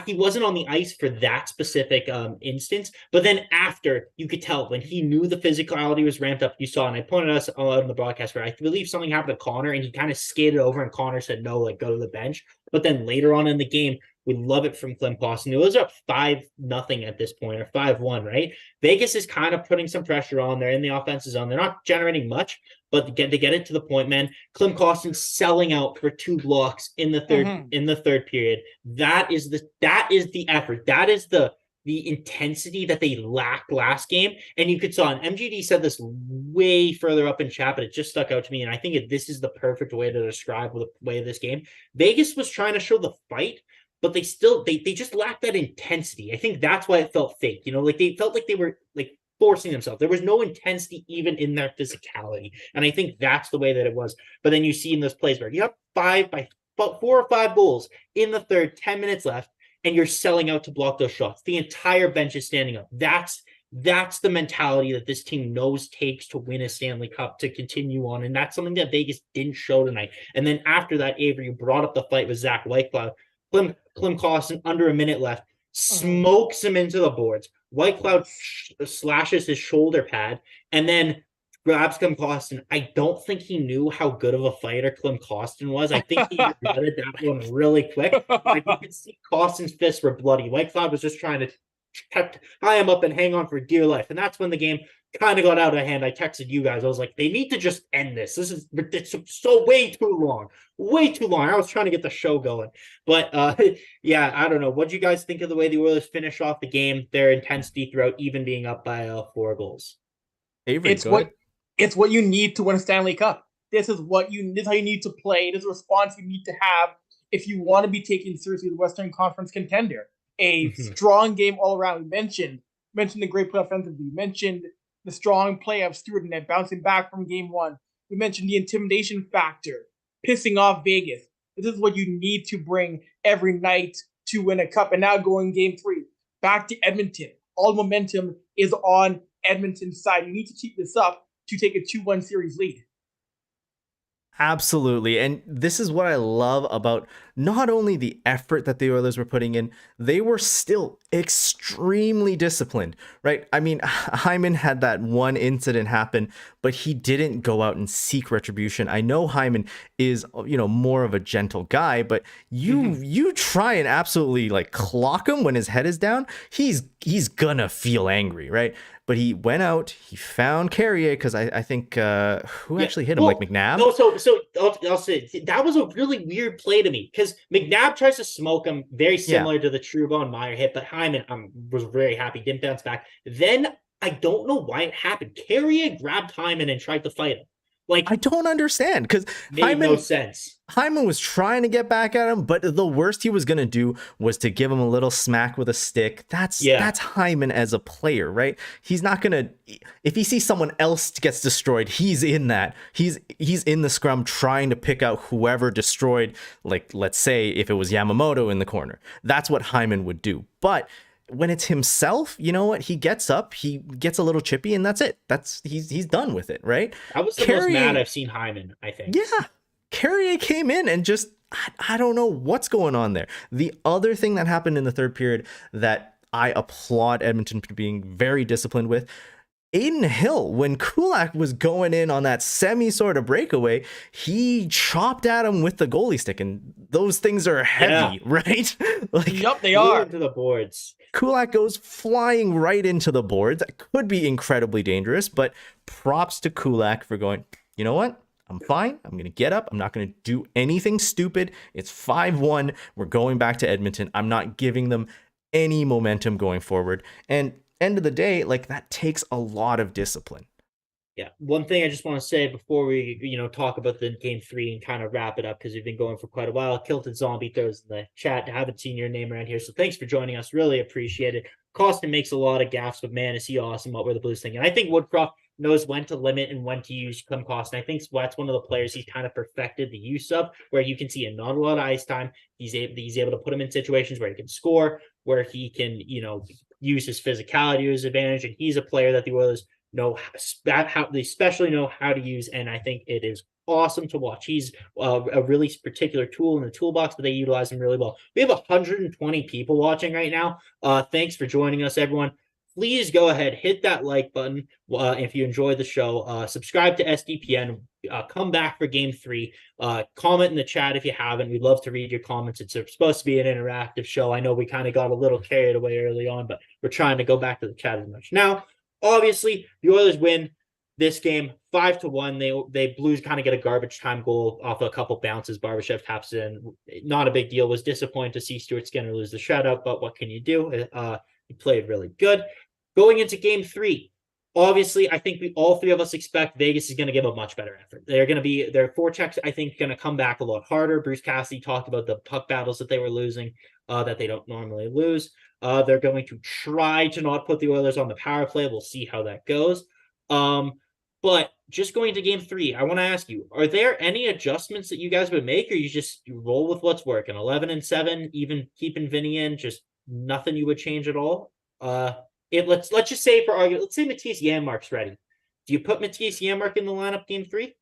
S3: he wasn't on the ice for that specific instance, but then after, you could tell when he knew the physicality was ramped up, you saw, and I pointed us out on the broadcast where I believe something happened to Connor, and he kind of skated over, and Connor said, no, go to the bench. But then later on in the game, we love it from Klim Kostin. It was up 5-0 at this point, or 5-1, right? Vegas is kind of putting some pressure on. They're in the offensive zone. They're not generating much, but to get it to the point, man, Klim Kostin selling out for 2 blocks in the third period. That is the effort. That is the intensity that they lacked last game. And you could saw, and MGD said this way further up in chat, but it just stuck out to me. And I think this is the perfect way to describe the way of this game. Vegas was trying to show the fight, but they just lacked that intensity. I think that's why it felt fake. They felt like they were forcing themselves. There was no intensity even in their physicality. And I think that's the way that it was. But then you see in those plays where you have 4 or 5 goals in the third, 10 minutes left, and you're selling out to block those shots. The entire bench is standing up. That's the mentality that this team knows takes to win a Stanley Cup, to continue on. And that's something that Vegas didn't show tonight. And then after that, Avry, you brought up the fight with Zach Whitecloud. Klim Kostin, under a minute left, smokes him into the boards. Whitecloud slashes his shoulder pad and then grabs Klim Kostin. I don't think he knew how good of a fighter Klim Kostin was. I think he regretted that one really quick. You could see Kostin's fists were bloody. Whitecloud was just trying to kept tie him up and hang on for dear life. And that's when the game kind of got out of hand. I texted you guys. I was like, they need to just end this. It's so way too long. Way too long. I was trying to get the show going. But yeah, I don't know. What do you guys think of the way the Oilers finish off the game, their intensity throughout, even being up by 4 goals?
S2: Avery,
S4: It's what you need to win a Stanley Cup. This is how you need to play. This is a response you need to have if you want to be taken seriously the Western Conference contender. A strong game all around. We mentioned the great play offensively. We mentioned the strong play of Stewart and bouncing back from game 1. We mentioned the intimidation factor, pissing off Vegas. This is what you need to bring every night to win a cup. And now going game 3, back to Edmonton. All momentum is on Edmonton's side. You need to keep this up to take a 2-1 series lead.
S2: Absolutely. And this is what I love about not only the effort that the Oilers were putting in, they were still extremely disciplined, right? I mean, Hyman had that one incident happen, but he didn't go out and seek retribution. I know Hyman is, more of a gentle guy, but you try and absolutely like clock him when his head is down, he's gonna feel angry, right? But he went out, he found Carrier, because I think who actually hit him, like McNabb?
S3: No, so I'll say that was a really weird play to me, because McNabb tries to smoke him, very similar to the Trudeau and Meyer hit, but Hyman was very happy, didn't bounce back. Then I don't know why it happened. Carrier grabbed Hyman and tried to fight him. Like,
S2: I don't understand, because
S3: made no sense.
S2: Hyman was trying to get back at him, but the worst he was going to do was to give him a little smack with a stick. That's Hyman as a player, right? He's not going to, if he sees someone else gets destroyed, he's in that. He's in the scrum trying to pick out whoever destroyed, like, let's say if it was Yamamoto in the corner. That's what Hyman would do. But when it's himself, you know what? He gets up, he gets a little chippy, and that's it. He's done with it, right?
S3: That was the most mad I've seen Hyman, I think.
S2: Yeah. Carrier came in and just, I don't know what's going on there. The other thing that happened in the third period that I applaud Edmonton for being very disciplined with, Aiden Hill, when Kulak was going in on that semi sort of breakaway, he chopped at him with the goalie stick, and those things are heavy, right?
S4: Yep, they are.
S3: Into the boards.
S2: Kulak goes flying right into the boards. That could be incredibly dangerous, but props to Kulak for going, you know what? I'm fine. I'm going to get up. I'm not going to do anything stupid. It's 5-1. We're going back to Edmonton. I'm not giving them any momentum going forward. And end of the day, like, that takes a lot of discipline.
S3: Yeah. One thing I just want to say before we, talk about the game 3 and kind of wrap it up, because we've been going for quite a while. Kilted Zombie throws in the chat. I haven't seen your name around here, so thanks for joining us. Really appreciate it. Costin makes a lot of gaffes, but man, is he awesome. What were the Blues thinking? I think Woodcroft knows when to limit and when to use Clem Costin. I think that's one of the players he's kind of perfected the use of, where you can see not a lot of ice time. He's able to put him in situations where he can score, where he can, use his physicality to his advantage. And he's a player that the Oilers they especially know how to use. And I think it is awesome to watch. He's a really particular tool in the toolbox, but they utilize him really well. We have 120 people watching right now. Thanks for joining us, everyone. Please go ahead, hit that like button if you enjoy the show. Subscribe to SDPN. Come back for game 3. Comment in the chat if you haven't. We'd love to read your comments. It's supposed to be an interactive show. I know we kind of got a little carried away early on, but we're trying to go back to the chat as much. Now, obviously, the Oilers win this game 5-1. They Blues kind of get a garbage time goal off a couple bounces. Barbashev taps in. Not a big deal. Was disappointed to see Stuart Skinner lose the shutout, but what can you do? He played really good. Going into game 3, obviously, I think all three of us expect Vegas is going to give a much better effort. They're going to be, their forechecks, I think, going to come back a lot harder. Bruce Cassidy talked about the puck battles that they were losing, that they don't normally lose. They're going to try to not put the Oilers on the power play. We'll see how that goes. But just going to game 3, I want to ask you, are there any adjustments that you guys would make, or you roll with what's working? 11-7, even keeping Vinny in, just nothing you would change at all? Let's just say, for argument, let's say Mattias Janmark's ready. Do you put Mattias Janmark in the lineup game 3?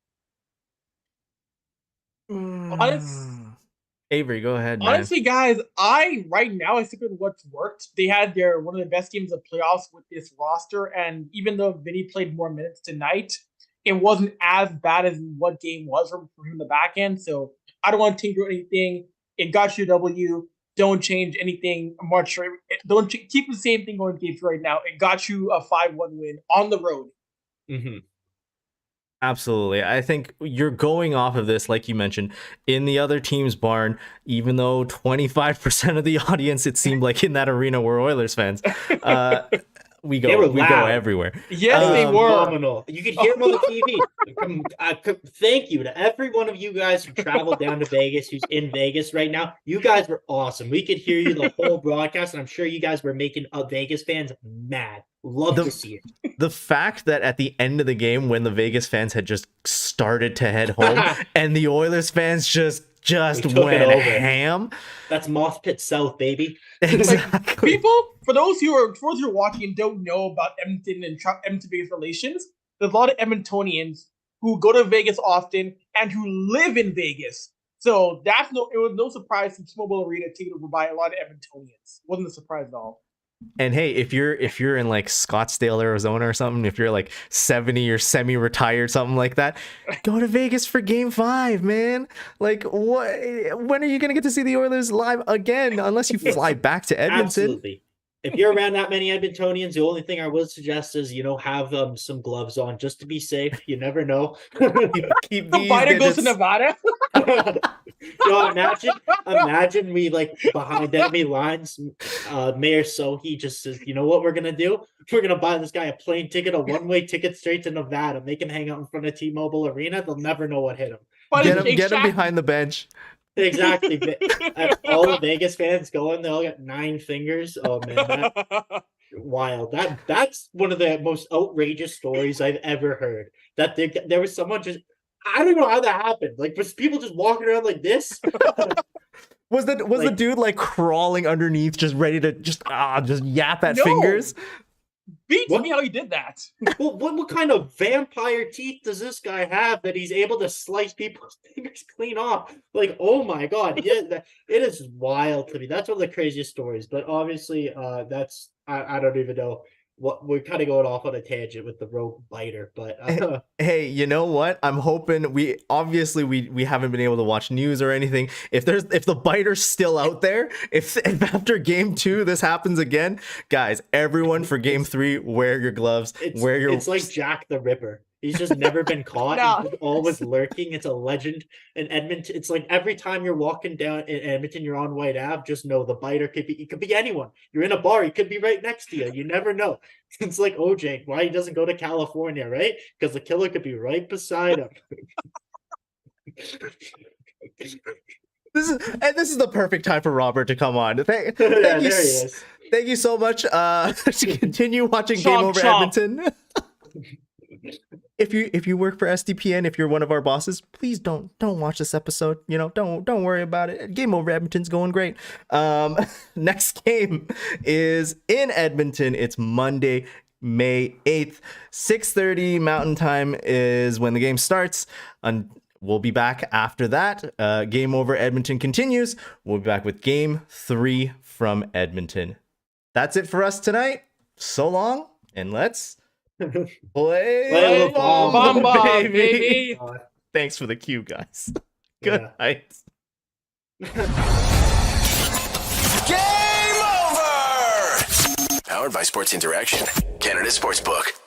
S2: Avery, go ahead, man.
S4: Honestly, guys, right now I stick with what's worked. They had one of the best games of playoffs with this roster, and even though Vinny played more minutes tonight, it wasn't as bad as what game was for him in the back end. So I don't want to tinker anything. It got you a W. don't change anything much. Keep the same thing going game 3 right now. It got you a 5-1 win on the road.
S3: Mm-hmm.
S2: Absolutely. I think you're going off of this, like you mentioned, in the other team's barn, even though 25% of the audience, it seemed like in that arena were Oilers fans. We go everywhere.
S4: Yes, they were.
S3: Phenomenal. You could hear them on the TV. Thank you to every one of you guys who traveled down to Vegas, who's in Vegas right now. You guys were awesome. We could hear you the whole broadcast, and I'm sure you guys were making Vegas fans mad. Love to see it.
S2: The fact that at the end of the game, when the Vegas fans had just started to head home, and the Oilers fans just went ham.
S3: That's Moth Pit South, baby.
S2: Exactly.
S4: People, for those who are watching and don't know about Edmonton and Edmonton Vegas relations, there's a lot of Edmontonians who go to Vegas often and who live in Vegas. So it was no surprise that T-Mobile Arena taken over by a lot of Edmontonians. Wasn't a surprise at all.
S2: And hey, if you're in like Scottsdale, Arizona or something, if you're like 70 or semi-retired, something like that, go to Vegas for Game 5, man. Like, what? When are you gonna get to see the Oilers live again? Unless you fly back to Edmonton.
S3: Absolutely. If you're around that many Edmontonians, the only thing I would suggest is, have some gloves on just to be safe. You never know.
S2: Keep
S4: the fighter goes to Nevada.
S3: Imagine we behind enemy lines. Mayor Sohi just says, "You know what we're gonna do? We're gonna buy this guy a plane ticket, a one-way ticket straight to Nevada. Make him hang out in front of T-Mobile Arena. They'll never know what hit him.
S2: Get him behind the bench."
S3: Exactly. All the Vegas fans going, they all got 9 fingers. Oh man, wild. That's one of the most outrageous stories I've ever heard. That there was someone just, I don't know how that happened. Was people just walking around like this?
S2: Was the dude crawling underneath, just ready to just yap at fingers?
S4: Beats me how he did that.
S3: Well, what kind of vampire teeth does this guy have that he's able to slice people's fingers clean off? Oh my god, yeah, it is wild to me. That's one of the craziest stories. But obviously, that's I don't even know. We're kind of going off on a tangent with the rope biter, but
S2: hey, you know what? I'm hoping we haven't been able to watch news or anything. If the biter's still out there, if after Game 2 this happens again, guys, everyone for Game 3, wear your gloves.
S3: It's like Jack the Ripper. He's just never been caught. No. He's always lurking. It's a legend in Edmonton. It's like every time you're walking down in Edmonton, you're on White Ave, just know the biter could be anyone. You're in a bar, he could be right next to you. You never know. It's like OJ, why he doesn't go to California, right? Because the killer could be right beside him.
S2: This is the perfect time for Robert to come on. Thank you.
S3: There he is.
S2: Thank you so much. To continue watching Game Over Edmonton. If you work for SDPN, if you're one of our bosses, please don't watch this episode. Don't worry about it. Game Over Edmonton's going great. Next game is in Edmonton. It's Monday, May 8th, 6:30 Mountain Time is when the game starts. And we'll be back after that. Game Over Edmonton continues. We'll be back with Game 3 from Edmonton. That's it for us tonight. So long, and let's play the bomba, baby. Thanks for the cue, guys. Good night.
S1: Game over! Powered by Sports Interaction, Canada Sportsbook.